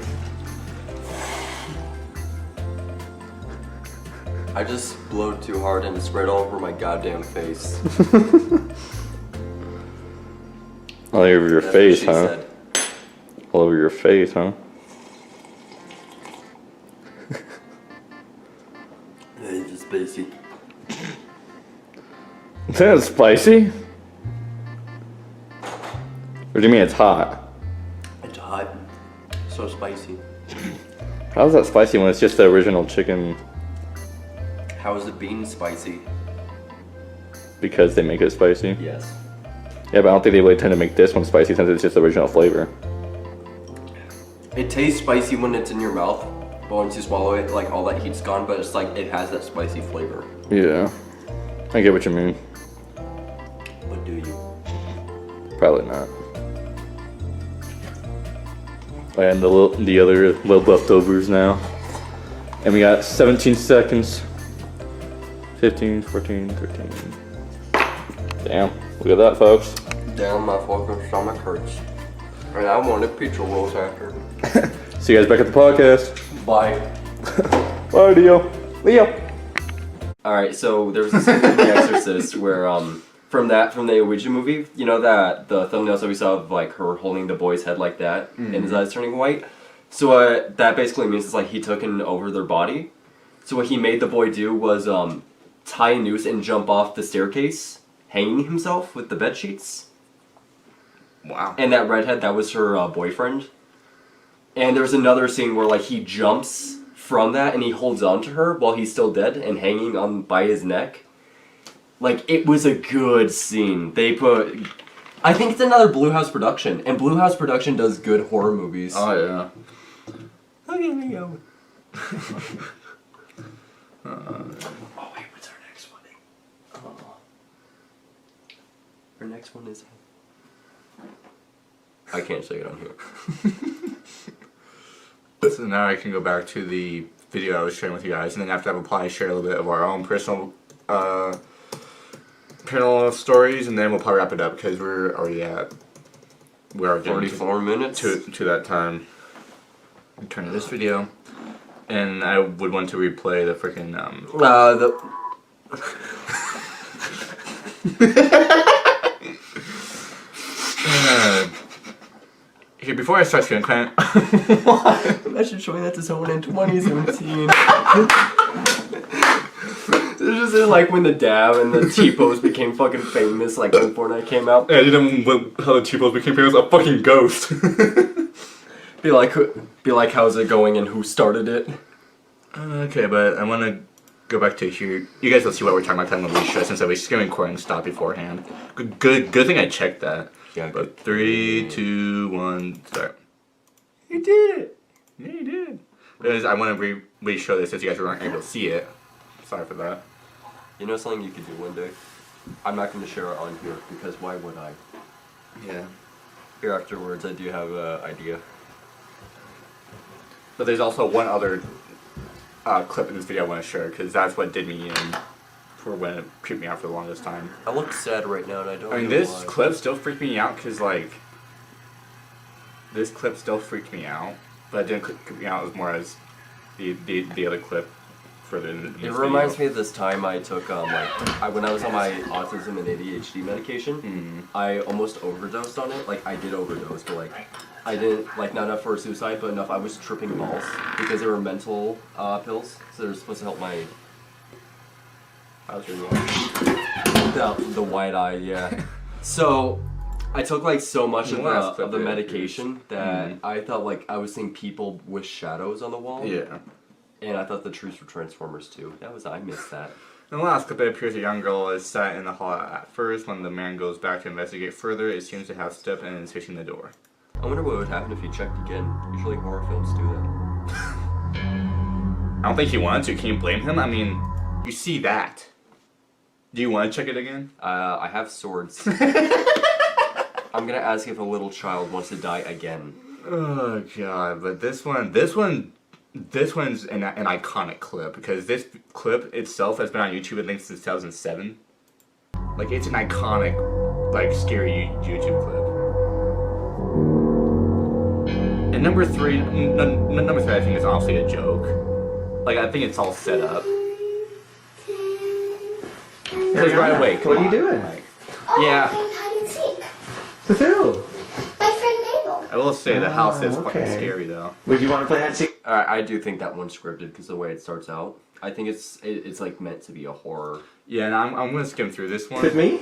I just blowed too hard and it spread all over my goddamn face. All over your That's face, what she huh? said. All over your face, huh? It's just spicy. That's spicy? Or do you mean it's hot? It's hot. So spicy. How is that spicy when it's just the original chicken? How is the bean spicy? Because they make it spicy? Yes. Yeah, but I don't think they really tend to make this one spicy since it's just the original flavor. It tastes spicy when it's in your mouth, but once you swallow it, like all that heat's gone, but it's like it has that spicy flavor. Yeah. I get what you mean. But do you? Probably not. And the other little leftovers now. And we got 17 seconds. 15, 14, 13. Damn. Look at that, folks. Damn, my fucking stomach hurts. And I wanted pizza rolls after. See you guys back at the podcast. Bye. Bye, Leo. Alright, so there was a scene in The Exorcist where, from the Ouija movie, you know that the thumbnails that we saw of like her holding the boy's head like that and his eyes turning white? So that basically means it's like he took over their body. So what he made the boy do was tie a noose and jump off the staircase, hanging himself with the bed sheets. Wow. And that redhead, that was her boyfriend. And there's another scene where like he jumps from that and he holds on to her while he's still dead and hanging on by his neck. Like, it was a good scene. I think it's another Blue House production, and Blue House production does good horror movies. Oh, yeah. Look at me go. Oh wait, what's our next one? Our next one is... I can't say it on here. So now I can go back to the video I was sharing with you guys, and then after that we'll probably share a little bit of our own personal paranormal stories, and then we'll probably wrap it up because we're already getting 44 minutes to that time. Turn to this video, and I would want to replay the freaking Here, before I start screen clan, Imagine showing that to someone in 2017. This is like when the dab and the T-pose became fucking famous, like when Fortnite came out. yeah, you know how the T-pose became famous? A fucking ghost. Be like, how's it going and who started it? Okay, but I want to go back to here. You guys will see what we're talking about when we show, since I was screen recording stopped beforehand. Good thing I checked that. Yeah. But 3, 2, 1, start. You did it. Yeah, you did. Because I want to re-show this since you guys weren't able to see it. Sorry for that. You know something you could do one day? I'm not going to share it on here because why would I? Yeah. Here afterwards, I do have an idea. But there's also one other clip in this video I want to share because that's what did me in for when it creeped me out for the longest time. I look sad right now and I don't I mean, know this why. clip still freaked me out because, like, this clip still freaked me out, but it didn't creep me out as more as the other clip further in this video. It reminds me of this time I took, when I was on my autism and ADHD medication, I almost overdosed on it. Like, I did overdose, but, like, I didn't, like, not enough for suicide, but enough I was tripping balls because they were mental pills, so they're supposed to help my... How's your name? The white eye, yeah. So, I took, like, so much of the medication that I thought, like, I was seeing people with shadows on the wall. Yeah. And I thought the trees were Transformers too. I missed that. In the last clip, it appears a young girl is sat in the hall at first. When the man goes back to investigate further, it seems to have stepped in and is facing the door. I wonder what would happen if he checked again. Usually horror films do that. I don't think he wanted to. Can you blame him? I mean, you see that. Do you want to check it again? I have swords. I'm gonna ask if a little child wants to die again. Oh god, but this one's an iconic clip because this clip itself has been on YouTube I think since 2007. Like, it's an iconic, like, scary YouTube clip. And number three I think is honestly a joke. Like, I think it's all set up. Because right away, What are you doing? yeah, Hide and seek. With who? My friend Mabel. I will say the house is fucking okay. scary though. Would you want to play hide and seek? I do think that one's scripted because the way it starts out. I think it's like meant to be a horror. Yeah, and I'm gonna skim through this one. With me?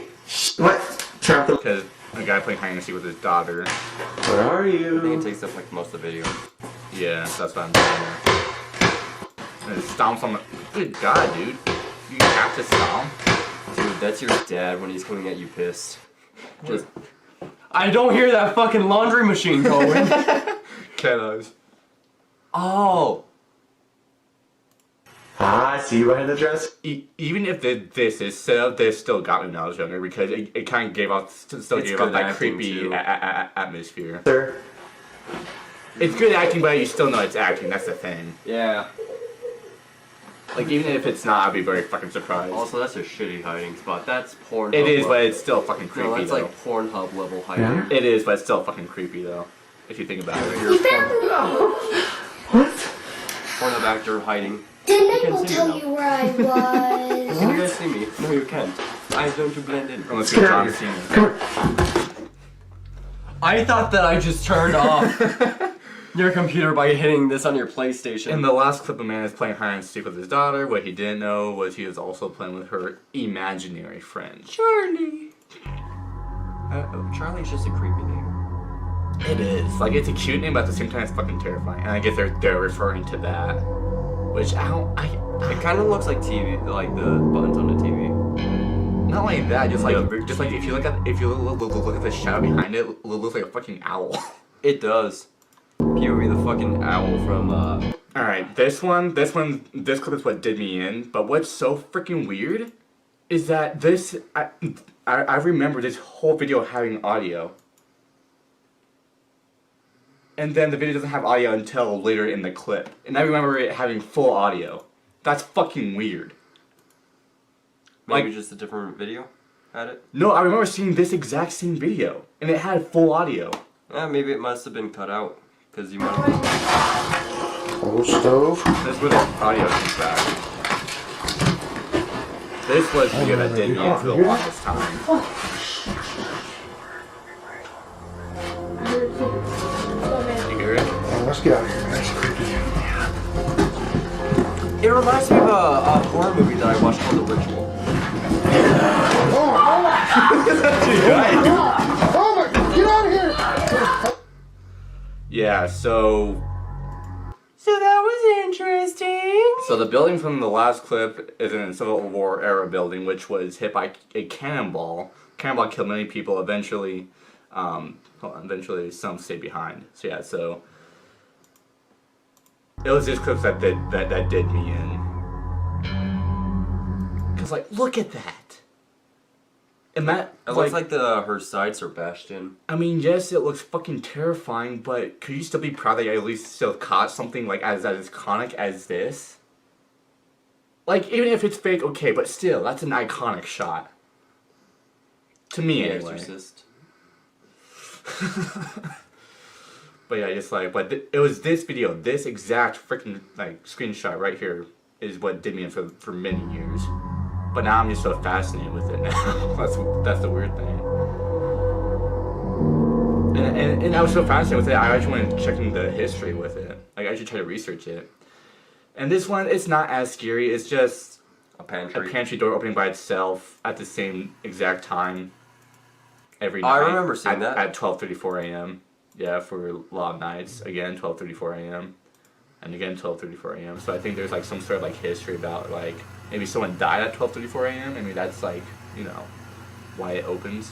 What? Turn off the... Because a guy playing hide and seek with his daughter. Where are I think you? it takes up like most of the video. Yeah, that's what I'm doing. And it stomps on the... Good god, dude. You have to stomp? Dude, that's your dad when he's coming at you pissed. Just... I don't hear that fucking laundry machine going. Cat eyes. Oh! Ah, I see you behind the dress. Even if this is set up, this still got me when I was younger because it kind of gave off, still gave off that creepy atmosphere. Sir. It's good acting, but you still know it's acting, that's the thing. Yeah. Like, even if it's not, I'd be very fucking surprised. Also, that's a shitty hiding spot. That's Pornhub. It is, level. but it's still fucking creepy, No, that's though. like Pornhub level hiding. Yeah? It is, but it's still fucking creepy, though. If you think about it. You found me. What? Pornhub actor hiding. Did can't Mabel see tell me you where I was? Can you guys see me? No, you can't. Eyes don't you blend in. Unless Get you're out John of Cena. here. Come here. I thought that I just turned off your computer by hitting this on your PlayStation. In the last clip, a man is playing hide and seek with his daughter. What he didn't know was he was also playing with her imaginary friend. Charlie. Charlie's just a creepy name. It is. Like, it's a cute name, but at the same time, it's fucking terrifying. And I guess they're referring to that. Which, It kind of looks like TV, like the buttons on the TV. not like that, just like if you look at the shadow behind it, it looks like a fucking owl. It does. POV the fucking owl from, Alright, this clip is what did me in, but what's so freaking weird is that I remember this whole video having audio. And then the video doesn't have audio until later in the clip. And I remember it having full audio. That's fucking weird. maybe Like, just a different video had it. no, I remember seeing this exact same video, and it had full audio. Yeah, maybe it must have been cut out, because you might have... Old stove. That's where the audio comes back. This was the video that did me in for the longest time. let's get out of here, man. That's creepy. It reminds me of a horror movie that I watched called The Ritual. Oh my God, get out of here! Yeah, so that was interesting. So the building from the last clip is a Civil War era building, which was hit by a cannonball. Cannonball killed many people. Eventually, some stayed behind. So yeah, so it was this clip that did me in. Cause like, look at that. And that it looks like her sights are bashed in. I mean, yes, it looks fucking terrifying, but could you still be proud that you at least still caught something like as iconic as this? Like, even if it's fake, okay, but still, that's an iconic shot. To me, anyway. Exorcist. But yeah, just like, but it was this video, this exact freaking like screenshot right here is what did me in for many years. But now I'm just so fascinated with it now. that's the weird thing. And I was so fascinated with it, I actually went checking the history with it. Like, I actually tried to research it. And this one, it's not as scary. It's just a pantry door opening by itself at the same exact time every night. I remember seeing that. At 12:34 a.m. Yeah, for a lot of nights. Again, 12:34 a.m. And again, 12:34 a.m. So I think there's like some sort of like history about like maybe someone died at 12:34 a.m. I mean, that's like, you know, why it opens.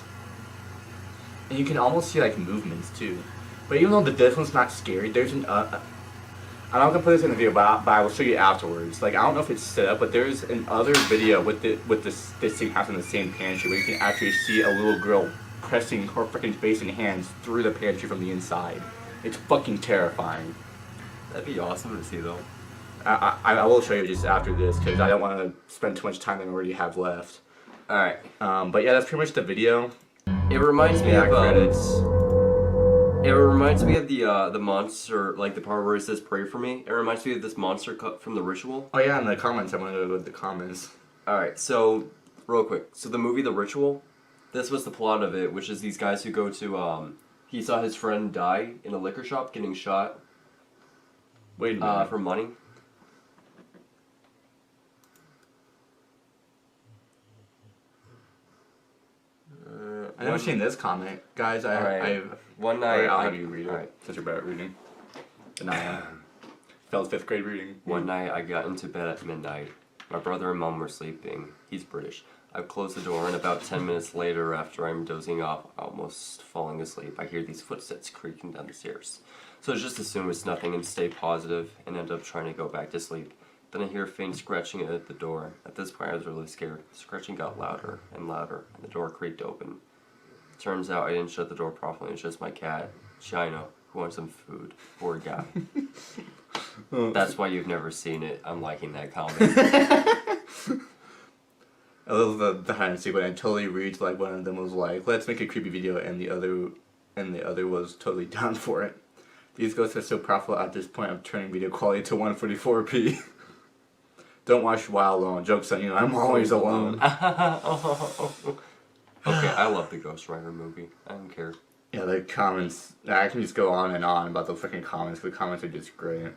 And you can almost see like movements too. But even though this one's not scary, there's an I'm not gonna put this in the video, but I will show you afterwards. Like, I don't know if it's set up, but there's another video with this thing happening in the same pantry where you can actually see a little girl pressing her freaking face and hands through the pantry from the inside. It's fucking terrifying. That'd be awesome to see though. I will show you just after this because I don't want to spend too much time than I already have left. Alright. But yeah, that's pretty much the video. It reminds me of credits. It reminds me of the monster, like the part where it says "Pray for me." It reminds me of this monster cut from The Ritual. Oh yeah, in the comments, I want to go with the comments. Alright, so real quick, so the movie The Ritual, this was the plot of it, which is these guys who go to he saw his friend die in a liquor shop getting shot. Wait a minute. For money. I've never seen this comment, guys. One night, I'll have you read it since you're bad at reading. And I failed 5th grade reading. One night, I got into bed at midnight. My brother and mom were sleeping. He's British. I closed the door, and about 10 minutes later, after I'm dozing off, almost falling asleep, I hear these footsteps creaking down the stairs. So I just assume it's nothing and stay positive, and end up trying to go back to sleep. Then I hear a faint scratching at the door. At this point, I was really scared. The scratching got louder and louder, and the door creaked open. Turns out I didn't shut the door properly. It's just my cat, Chino, who wants some food. Poor guy. That's why you've never seen it. I'm liking that comment. I love the hide and seek, but I totally reached like one of them was like, let's make a creepy video, and the other was totally down for it. These ghosts are so powerful at this point I'm turning video quality to 144p. Don't watch while alone. Joke's on you, I'm always alone. Okay, I love the Ghost Rider movie. I don't care. Yeah, the comments, I can just go on and on about the freaking comments. The comments are just great.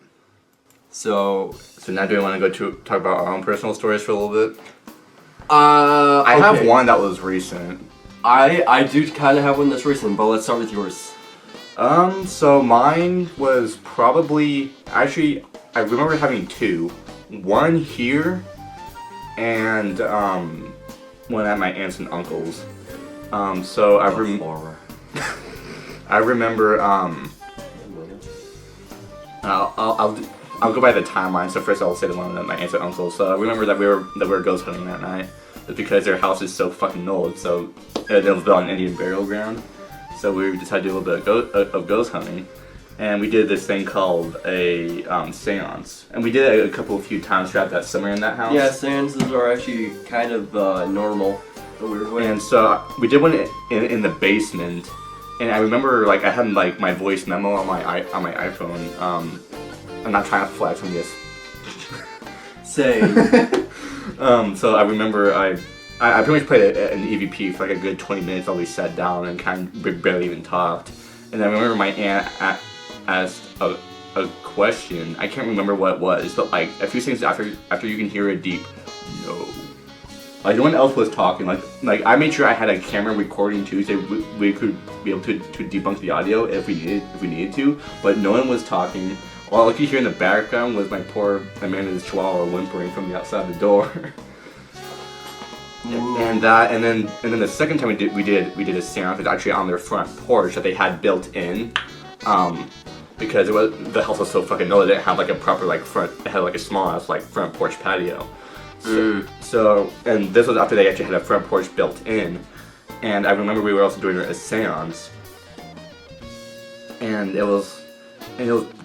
So now do we want to go talk about our own personal stories for a little bit? I have one that was recent. I do kind of have one that's recent, but let's start with yours. So mine was probably, actually, I remember having two. One here, and, one at my aunts and uncles. So I remember, I'll go by the timeline. So first I'll say the one at my aunts and uncles. So I remember that we were ghost hunting that night. It's because their house is so fucking old. So it was built on an Indian burial ground. So we decided to do a little bit of ghost hunting. And we did this thing called a seance. And we did it a few times throughout that summer in that house. Yeah, seances are actually kind of normal in a weird way. And so we did one in the basement. And I remember like I had like my voice memo on my iPhone. I'm not trying to flex on this. Say. So I remember I pretty much played an EVP for like a good 20 minutes while we sat down and kind of barely even talked. And I remember my aunt asked a question. I can't remember what it was, but like a few seconds after you can hear a deep no. Like no one else was talking. Like I made sure I had a camera recording too, so we could be able to debunk the audio if we needed to. But no one was talking. All I could hear in the background was my poor Amanda's chihuahua whimpering from the outside the door. and then the second time we did a seance was actually on their front porch that they had built in. Because the house was so fucking old, it didn't have like a proper like front. It had like a small ass like front porch patio. So and this was after they actually had a front porch built in, and I remember we were also doing a seance, and it was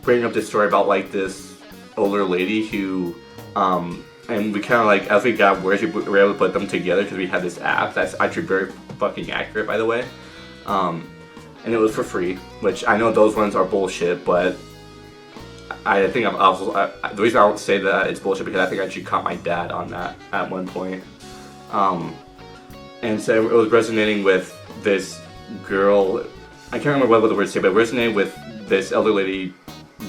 bringing up this story about like this older lady who, and we kind of like as we got words we were able to put them together because we had this app that's actually very fucking accurate, by the way, and it was for free, which I know those ones are bullshit, but. I think the reason I don't say that it's bullshit because I think I actually caught my dad on that at one point. And so it was resonating with this girl, I can't remember what the words say, but it resonated with this elder lady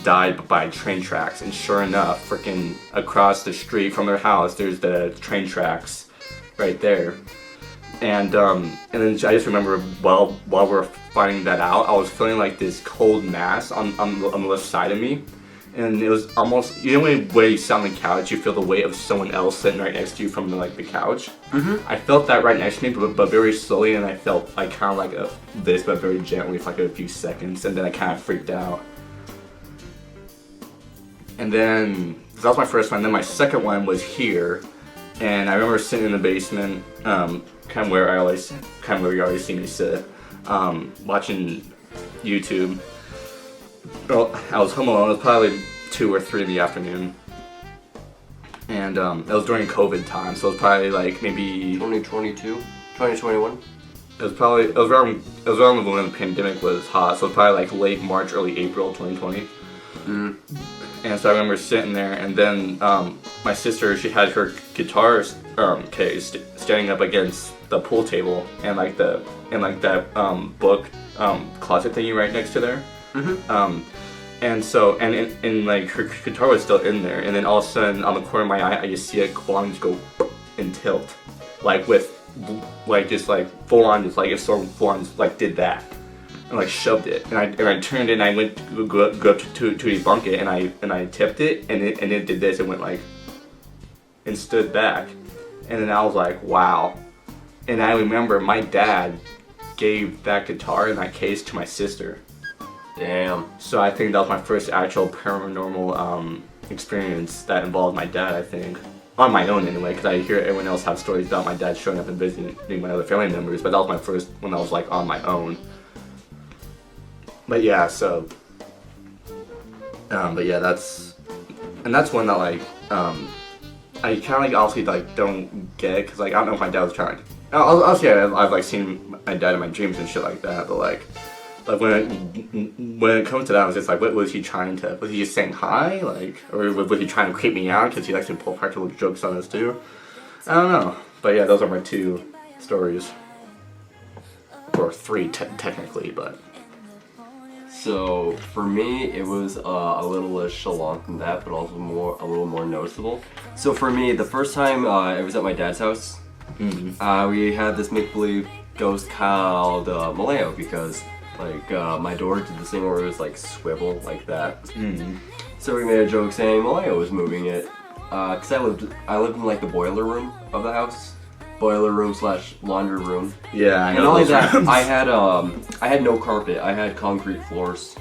died by train tracks, and sure enough, freaking across the street from their house, there's the train tracks right there. And then I just remember while we're finding that out, I was feeling like this cold mass on the left side of me. And it was almost, you know when you sit on the couch, you feel the weight of someone else sitting right next to you from the couch? I felt that right next to me, but very slowly, and I felt like kind of like this, but very gently for like a few seconds, and then I kind of freaked out. And then, that was my first one, then my second one was here, and I remember sitting in the basement, kind of where you always see me sit, watching YouTube. Well, I was home alone. It was probably 2 or 3 in the afternoon, and it was during COVID time, so it was probably like maybe 2021. It was around when the pandemic was hot, so it was probably like late March, early April 2020. And so I remember sitting there, and then my sister, she had her guitar case standing up against the pool table, and like that book closet thingy right next to there. And so, and like her guitar was still in there, and then all of a sudden on the corner of my eye, I just see a Kwang just go and tilt, like with, like just like full on, just like if someone full on just like did that, and like shoved it, and I turned and I went to go up to debunk it, and I tipped it, and it did this, it went like, and stood back, and then I was like, wow, and I remember my dad gave that guitar and that case to my sister. Damn. So I think that was my first actual paranormal experience that involved my dad, I think. On my own anyway, because I hear everyone else have stories about my dad showing up and visiting my other family members, but that was my first one that was like on my own. But yeah, so... but yeah, that's one that like, I kind of like honestly like don't get, because like I don't know if my dad was trying to... Obviously I've like seen my dad in my dreams and shit like that, but like when it comes to that, I was just like, what was he trying to? Was he just saying hi, like, or was he trying to creep me out because he likes to pull practical jokes on us too? I don't know, but yeah, those are my 2 stories, or 3 technically, but. So for me, it was a little less chalant than that, but also a little more noticeable. So for me, the first time it was at my dad's house. We had this make-believe ghost called Maleo, because like my door did this thing where it was like swivel like that. So we made a joke saying Maleo was moving it, cause I lived in like the boiler room of the house, boiler room / laundry room. Yeah, I know. And not only that, I had no carpet. I had concrete floors.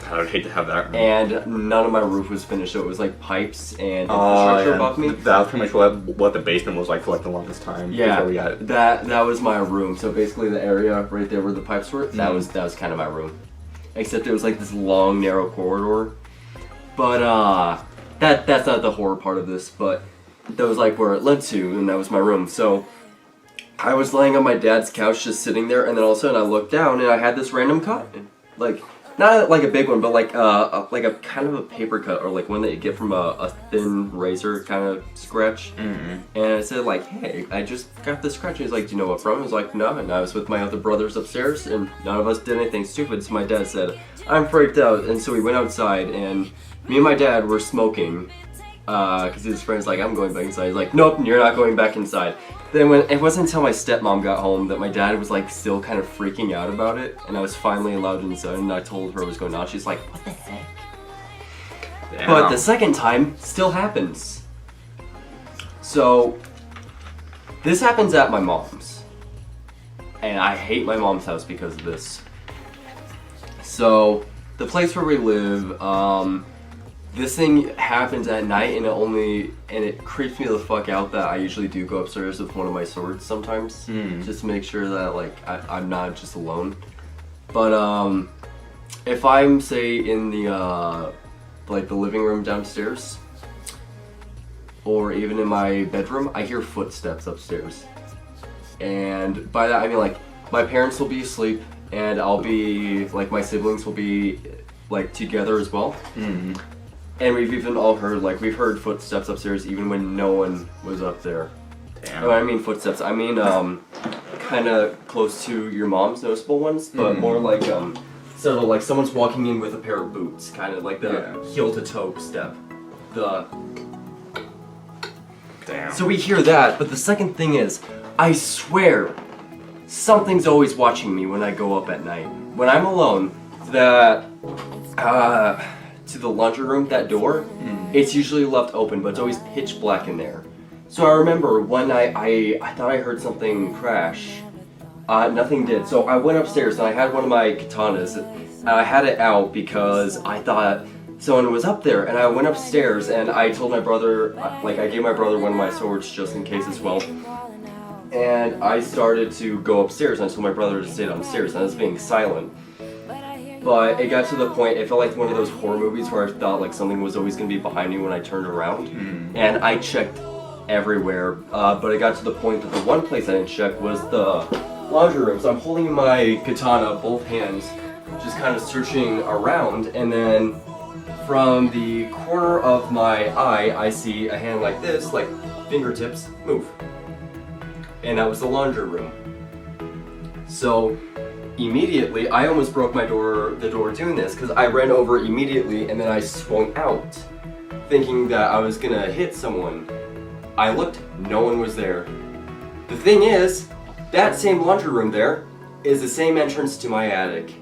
I would hate to have that room. And none of my roof was finished, so it was like pipes and infrastructure above me. That was pretty much what the basement was like for like the longest time. Yeah, before we got it. that was my room. So basically the area right there where the pipes were, that was kind of my room. Except it was like this long, narrow corridor. But that's not the horror part of this, but that was like where it led to, and that was my room. So I was laying on my dad's couch just sitting there, and then all of a sudden I looked down and I had this random cut. Like, not like a big one, but like a kind of a paper cut, or like one that you get from a thin razor kind of scratch. And I said like, hey, I just got this scratch. And he's like, do you know what from? I was like, no. And I was with my other brothers upstairs, and none of us did anything stupid. So my dad said, I'm freaked out. And so we went outside, and me and my dad were smoking. Because his friend's like, I'm going back inside. He's like, nope, you're not going back inside. Then it wasn't until my stepmom got home that my dad was like still kind of freaking out about it, and I was finally allowed inside, and I told her what was going on. She's like, what the heck? Damn. But the second time still happens. So this happens at my mom's, and I hate my mom's house because of this. So the place where we live, this thing happens at night, and it creeps me the fuck out that I usually do go upstairs with one of my swords sometimes, just to make sure that like I'm not just alone. But if I'm say in the like the living room downstairs, or even in my bedroom, I hear footsteps upstairs, and by that I mean like my parents will be asleep, and I'll be like my siblings will be like together as well. And we've even all heard, like, we've heard footsteps upstairs even when no one was up there. Damn. And when I mean footsteps, I mean, kind of close to your mom's noticeable ones, but more like, sort of like someone's walking in with a pair of boots, kind of like the heel-to-toe step. Damn. So we hear that, but the second thing is, I swear, something's always watching me when I go up at night. When I'm alone, to the laundry room, that door, it's usually left open, but it's always pitch black in there. So I remember one night I thought I heard something crash. Nothing did. So I went upstairs and I had one of my katanas, and I had it out because I thought someone was up there. And I went upstairs and I told my brother, like I gave my brother one of my swords just in case as well. And I started to go upstairs, and I told my brother to stay downstairs, and I was being silent. But it got to the point, it felt like one of those horror movies where I thought like something was always going to be behind me when I turned around. And I checked everywhere, but it got to the point that the one place I didn't check was the laundry room. So I'm holding my katana, both hands, just kind of searching around, and then from the corner of my eye, I see a hand like this, like fingertips, move. And that was the laundry room. So immediately, I almost broke the door doing this, because I ran over immediately and then I swung out, thinking that I was gonna hit someone. I looked, no one was there. The thing is, that same laundry room there is the same entrance to my attic.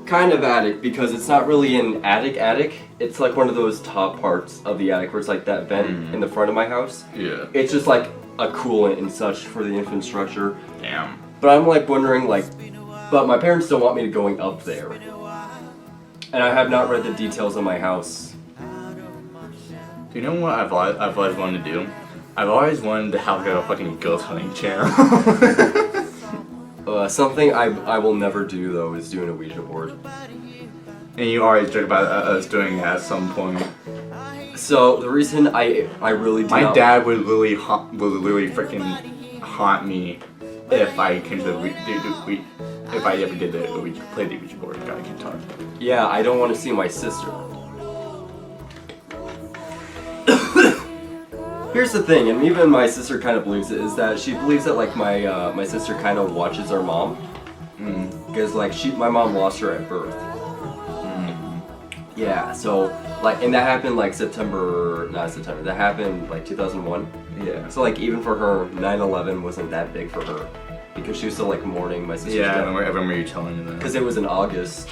Kind of attic, because it's not really an attic. It's like one of those top parts of the attic where it's like that vent in the front of my house. Yeah. It's just like a coolant and such for the infrastructure. Damn. But I'm like wondering, like, but my parents don't want me going up there. And I have not read the details of my house. Do you know what I've always wanted to do? I've always wanted to have like a fucking ghost hunting channel. Something I will never do though is doing a Ouija board. And you always joke about us doing that at some point. So the reason I really do my dad would literally freaking haunt me if I came to if I ever did play the Ouija board. God, I can't talk. Yeah, I don't want to see my sister. Here's the thing, and even my sister kind of believes it, is that she believes that like my sister kind of watches our mom, because like my mom lost her at birth. Yeah, so like, and that happened like that happened like 2001. Yeah. So like even for her, 9/11 wasn't that big for her, because she was still like mourning my sister's death. I remember you telling me that. Because it was in August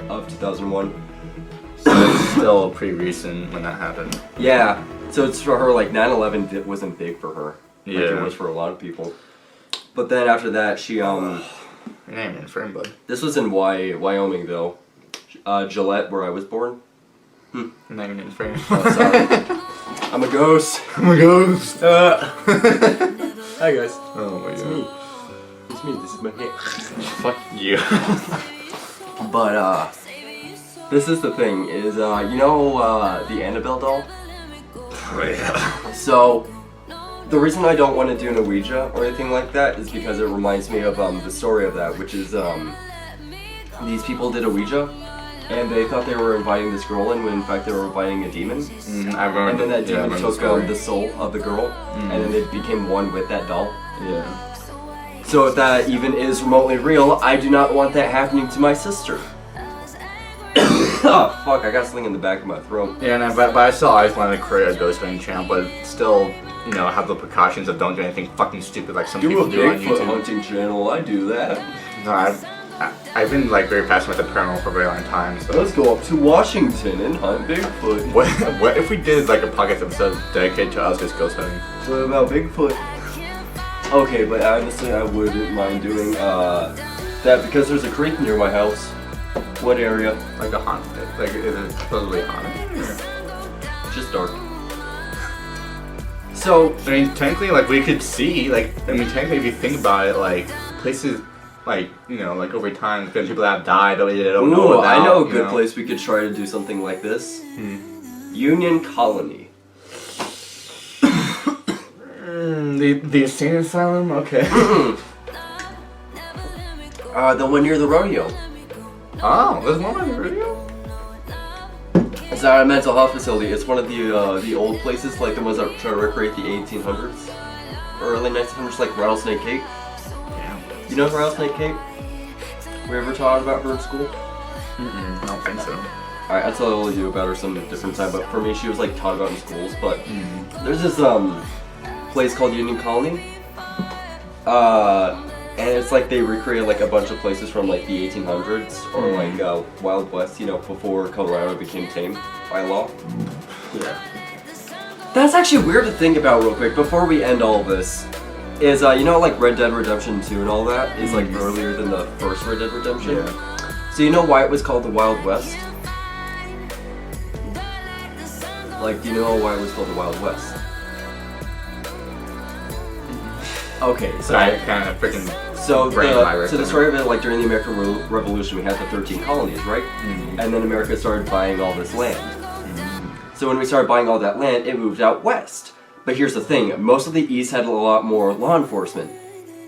of 2001. So it's still pretty recent when that happened. Yeah. So it's for her, like 9/11 wasn't big for her. Yeah. Like it was for a lot of people. But then after that, she Your name is friend, bud. This was in Wyoming though. Gillette, where I was born. Your name is friend. Oh, sorry. I'm a ghost. I'm a ghost. Hi guys. Oh my god. It's me. This is my hair. Fuck you. But this is the thing. Is you know the Annabelle doll? Oh yeah. So, the reason I don't want to do an Ouija or anything like that is because it reminds me of the story of that, which is these people did a Ouija, and they thought they were inviting this girl in when in fact they were inviting a demon. I remember. And then that demon took the the soul of the girl, and then they became one with that doll. Yeah. So if that even is remotely real, I do not want that happening to my sister. Oh fuck, I got something in the back of my throat. Yeah, but I still always wanted to create a ghost hunting channel, but still, you know, have the precautions of don't do anything fucking stupid like some people do on YouTube. Hunting channel, I do that. No, I've been like very passionate with the paranormal for a very long time. So let's go up to Washington and hunt Bigfoot. What if we did like a podcast episode dedicated to us just ghost hunting? What about Bigfoot? Okay, but honestly, I wouldn't mind doing that because there's a creek near my house. What area? Like a haunted? Like is it supposedly haunted? Just dark. So I mean, technically, like we could see, like technically, if you think about it, like places, like you know, like over time, because people that have died that we don't know about. I know a good place we could try to do something like this. Union Colony. The insane asylum. Okay. The one near the rodeo. Oh, there's one on the radio? It's not a mental health facility. It's one of the old places, like the ones that try to recreate the 1800s, early 1900s, like Rattlesnake Kate. Yeah. You know Rattlesnake Kate? We ever taught about her in school? I don't think so. Alright, I'll tell you about her some different time. But for me, she was like taught about in schools. But there's this place called Union Colony. And it's like they recreated like a bunch of places from like the 1800s or like Wild West, you know, before Colorado became tame by law. Yeah. That's actually weird to think about real quick before we end all this. Is you know like Red Dead Redemption 2 and all that is like earlier than the first Red Dead Redemption. Yeah. So you know why it was called the Wild West? Like, do you know why it was called the Wild West? Okay, so I kind of freaking. So the story of it, like during the American Revolution, we had the 13 colonies, right? And then America started buying all this land. So when we started buying all that land, it moved out west. But here's the thing: most of the East had a lot more law enforcement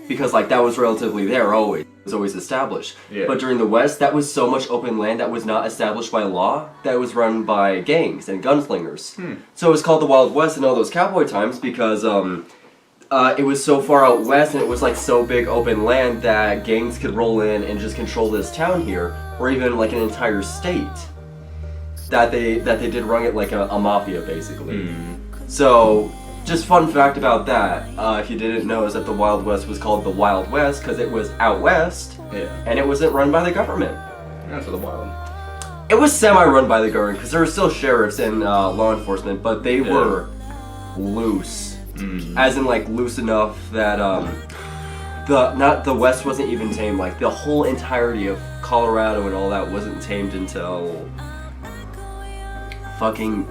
because, like, that was relatively there always. It was always established. Yeah. But during the West, that was so much open land that was not established by law. That was run by gangs and gunslingers. So it was called the Wild West in all those cowboy times because it was so far out west and it was like so big open land that gangs could roll in and just control this town here, or even like an entire state. That they did run it like a mafia basically. So just fun fact about that, if you didn't know, is that the Wild West was called the Wild West because it was out west, and it wasn't run by the government. That's for the wild. It was semi-run by the government because there were still sheriffs and law enforcement, but they were loose. As in like loose enough that the West wasn't even tamed. Like the whole entirety of Colorado and all that wasn't tamed until fucking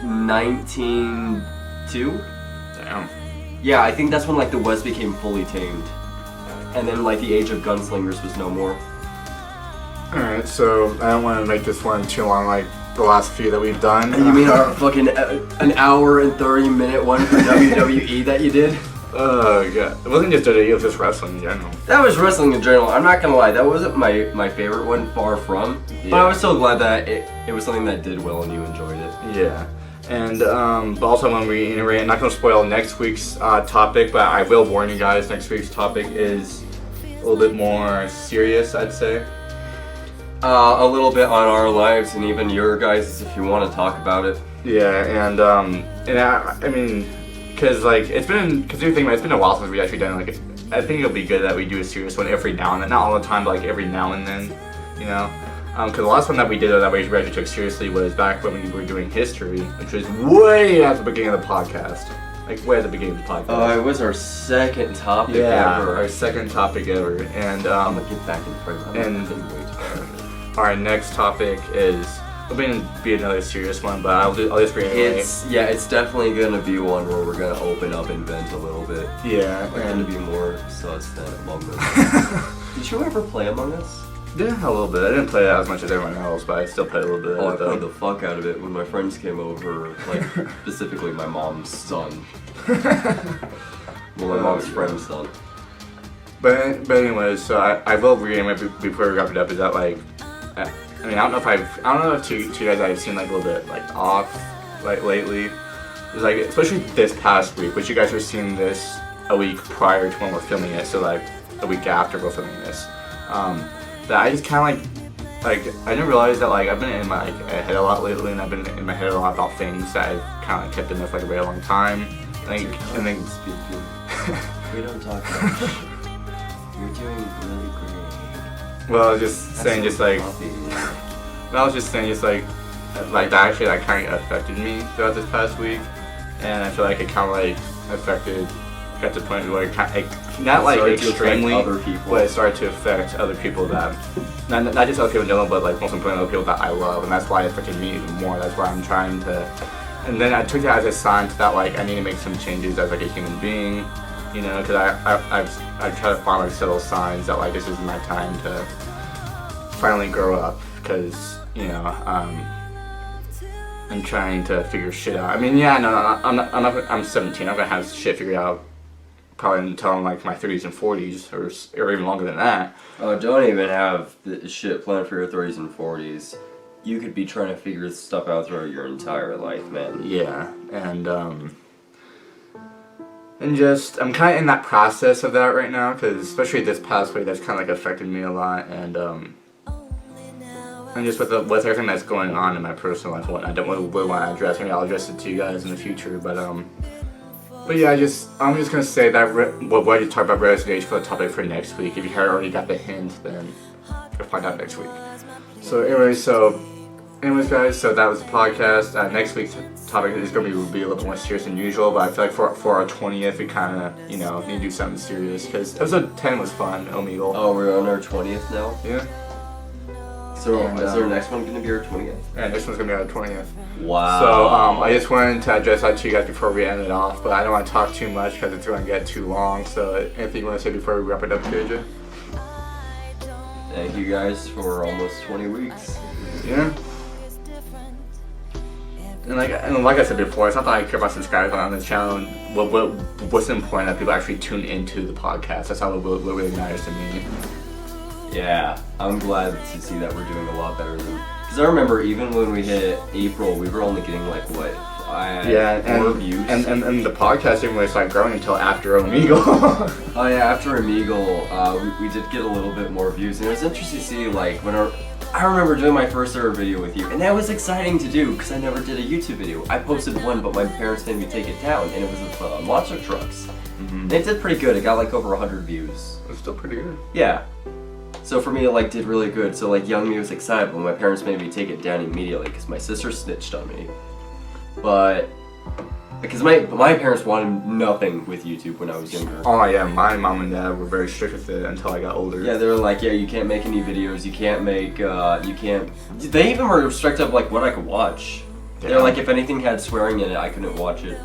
1902. Damn. Yeah, I think that's when like the West became fully tamed, and then like the age of gunslingers was no more. Alright, so I don't want to make this one too long like the last few that we've done. You mean our fucking an hour and 30-minute one for WWE that you did? Oh, yeah. It wasn't just WWE, it was just wrestling in general. That was wrestling in general. I'm not gonna lie, that wasn't my favorite one, far from. But I was so glad that it was something that did well and you enjoyed it. Yeah. And but also when we reiterate, I'm not gonna spoil next week's topic, but I will warn you guys, next week's topic is a little bit more serious, I'd say. A little bit on our lives and even your guys' if you want to talk about it. Yeah, and I mean, because like it's been a while since we actually done like I think it'll be good that we do a serious one every now and then, not all the time, but like every now and then, you know. Because the last one that we did that we actually took seriously was back when we were doing history, which was way at the beginning of the podcast. Like way at the beginning of the podcast. It was our second topic ever. Our second topic ever. And I'm gonna get back in front. Our next topic is it'll be another serious one, but I'll just reiterate. It's definitely gonna be one where we're gonna open up and vent a little bit. Yeah. We're gonna be more sus than Among Us. Did you ever play Among Us? Yeah, a little bit. I didn't play it as much as everyone else, but I still played a little bit. I played the fuck out of it when my friends came over, like specifically my mom's son. Well, my mom's friend's son. But anyways, so I will reiterate before we wrap it up is that like, I mean I don't know if to you guys I've seen like a little bit like off like lately. It's like especially this past week, which you guys are seeing this a week prior to when we're filming it, so like a week after we're filming this. That I just kind of like I didn't realize that like I've been in my head a lot lately, and I've been in my head a lot about things that I've kind of kept in there for like a very long time. And then We don't talk about it. You're doing really great. well, I was just saying, just like I was just saying, just like that actually that kind of affected me throughout this past week, and I feel like it kind of like got to the point where it kind of, not like extremely, other people. but it started to affect other people that not just other people in general, but like most importantly other people that I love, and that's why it affected me even more. That's why I'm trying to, and then I took that as a sign that like I need to make some changes as like a human being, you know, because I've tried to find like subtle signs that like this is my time to finally grow up, because you know I'm trying to figure shit out. I mean, yeah, no, I'm 17. I'm gonna have shit figured out probably until I'm like my 30s and 40s, or even longer than that. Oh, don't even have the shit planned for your 30s and 40s. You could be trying to figure stuff out throughout your entire life, man. Yeah, and just I'm kind of in that process of that right now, because especially this past week, that's kind of like affected me a lot, and just with everything that's going on in my personal life, what I don't really want to address. Maybe I'll address it to you guys in the future, but yeah, I'm just gonna say that what I talk about resonates for the topic for next week. If you already got the hint, then you'll find out next week. So anyways, guys, so that was the podcast. Next week's topic is gonna be a little bit more serious than usual, but I feel like for our 20th, we kind of need to do something serious, because episode 10 was fun, Omegle. Oh, we're on our 20th now? Yeah. So is our next one going to be our 20th? Yeah, next one's going to be our 20th. Wow. So I just wanted to address that to you guys before we end it off, but I don't want to talk too much because it's going to get too long. So anything you want to say before we wrap it up, KJ? Thank you guys for almost 20 weeks. Yeah. And like I said before, it's not that I care about subscribers on this channel. What's important that people actually tune into the podcast. That's how what really matters to me. Yeah, I'm glad to see that we're doing a lot better than. Because I remember even when we hit April, we were only getting like what? 4 views. And the podcast didn't really start growing until after Omegle. Oh yeah, after Omegle, we did get a little bit more views, and it was interesting to see like when I remember doing my first ever video with you, and that was exciting to do because I never did a YouTube video. I posted one, but my parents made me take it down, and it was of monster trucks. Mm-hmm. And it did pretty good. It got like over 100 views. It's still pretty good. Yeah. So for me, it like did really good. So like young me was excited, but my parents made me take it down immediately because my sister snitched on me. But because my parents wanted nothing with YouTube when I was younger. Oh yeah, my mom and dad were very strict with it until I got older. Yeah, they were like, yeah, you can't make any videos. You can't make. You can't. They even were restrictive of like what I could watch. Yeah. They were like, if anything had swearing in it, I couldn't watch it.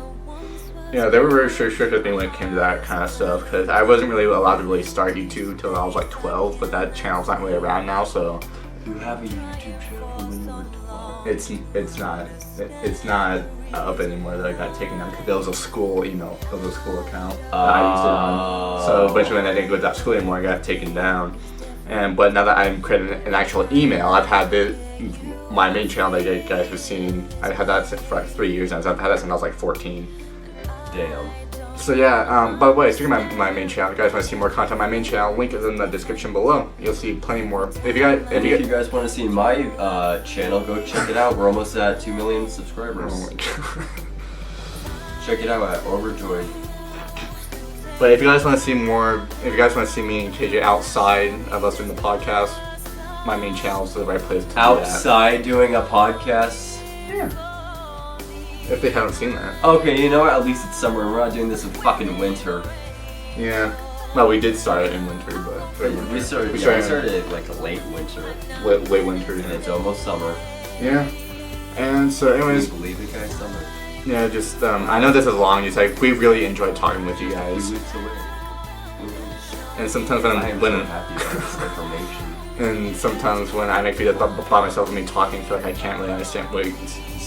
Yeah, they were very strict with me when it came to that kind of stuff, because I wasn't really allowed to really start YouTube until I was like 12, but that channel's not really around now, so. You have a YouTube channel when you were 12? It's not up anymore. That I got taken down because there was a school email, there was a school account that I used it on. So, but when I didn't go to that school anymore, I got taken down. But now that I'm creating an actual email, I've had my main channel that you guys have seen. I had that for like 3 years now. I've had that since I was like 14. Damn. So yeah, by the way, speaking of my main channel, if you guys want to see more content on my main channel, link is in the description below. You'll see plenty more. If you guys want to see my channel, go check it out. We're almost at 2 million subscribers. Oh my God. Check it out at Overjoyed. But if you guys want to see more, if you guys want to see me and KJ outside of us doing the podcast, my main channel is the right place to outside doing a podcast? Yeah. If they haven't seen that. Okay, you know what? At least it's summer. We're not doing this in fucking winter. Yeah. Well, we did start it in winter, but we started like a late winter. Late winter, yeah. And it's almost summer. Yeah. And so, anyways. Can you believe it, guys? Summer. Yeah, just I know this is long. It's like we really enjoyed talking with you guys. 2 weeks away. And sometimes when I'm so happy about this information. And sometimes when I make videos by myself and me talking, I feel like I can't really understand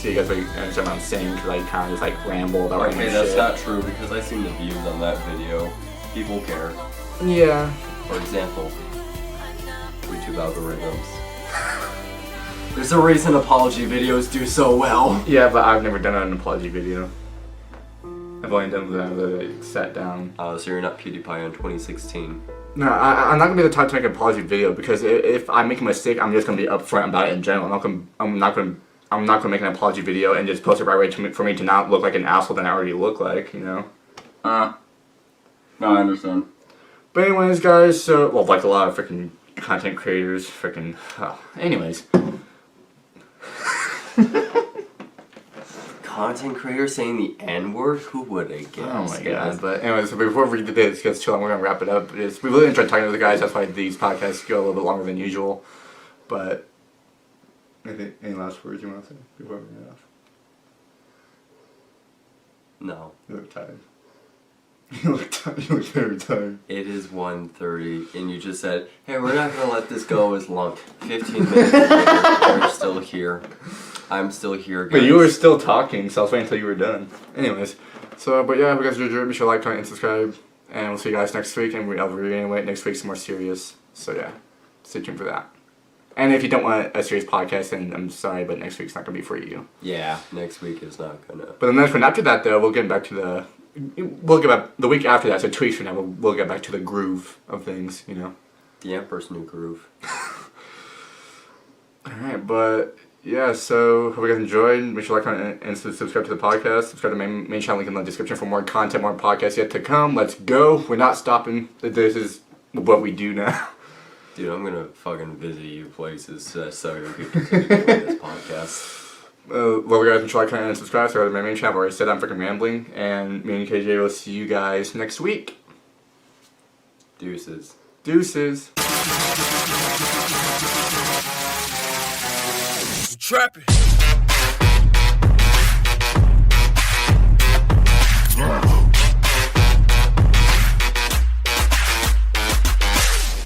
so you guys really understand what I'm saying, because I kind of just like ramble about random shit. Okay, that's not true, because I seen the views on that video. People care. Yeah. For example, YouTube algorithms. There's a reason apology videos do so well. Yeah, but I've never done an apology video. I've only done that like, sat down. So you're not PewDiePie in 2016. No, I'm not gonna be the type to make an apology video because if I make a mistake, I'm just gonna be upfront about it in general. I'm not gonna make an apology video and just post it right away for me to not look like an asshole that I already look like, you know. No, I understand. But anyways, guys, so well, like a lot of freaking content creators, freaking. Anyways. Content creator saying the N-word? Who would have guessed? Oh my god, but anyways, so before we get this gets too long, we're gonna wrap it up. We really enjoyed talking to the guys, that's why these podcasts go a little bit longer than usual. But any last words you wanna say before we get off? No. You look tired. You look very tired. It is 1:30 and you just said, hey, we're not gonna let this go as long. 15 minutes later, we're still here. I'm still here, guys. But you were still talking, so I was waiting until you were done. Anyways, so, but yeah, I hope you guys enjoyed. Be sure to like, comment, and subscribe. And we'll see you guys next week. And I'll be anyway. Next week's more serious. So yeah, stay tuned for that. And if you don't want a serious podcast, then I'm sorry, but next week's not going to be for you. Yeah, next week is not going to. But the next one after that, though, we'll get back to the... We'll get back... The week after that, so 2 weeks from now, we'll get back to the groove of things, you know? The Emperor's New Groove. Alright, but... Yeah, so hope you guys enjoyed. Make sure to like and subscribe to the podcast. Subscribe to my main channel, link in the description for more content, more podcasts yet to come. Let's go. We're not stopping. This is what we do now. Dude, I'm gonna fucking visit you places so you can continue doing this podcast. Love you guys. Make sure to like and subscribe. Subscribe to my main channel. I already said I'm freaking rambling. And me and KJ will see you guys next week. Deuces. Deuces. Trapping.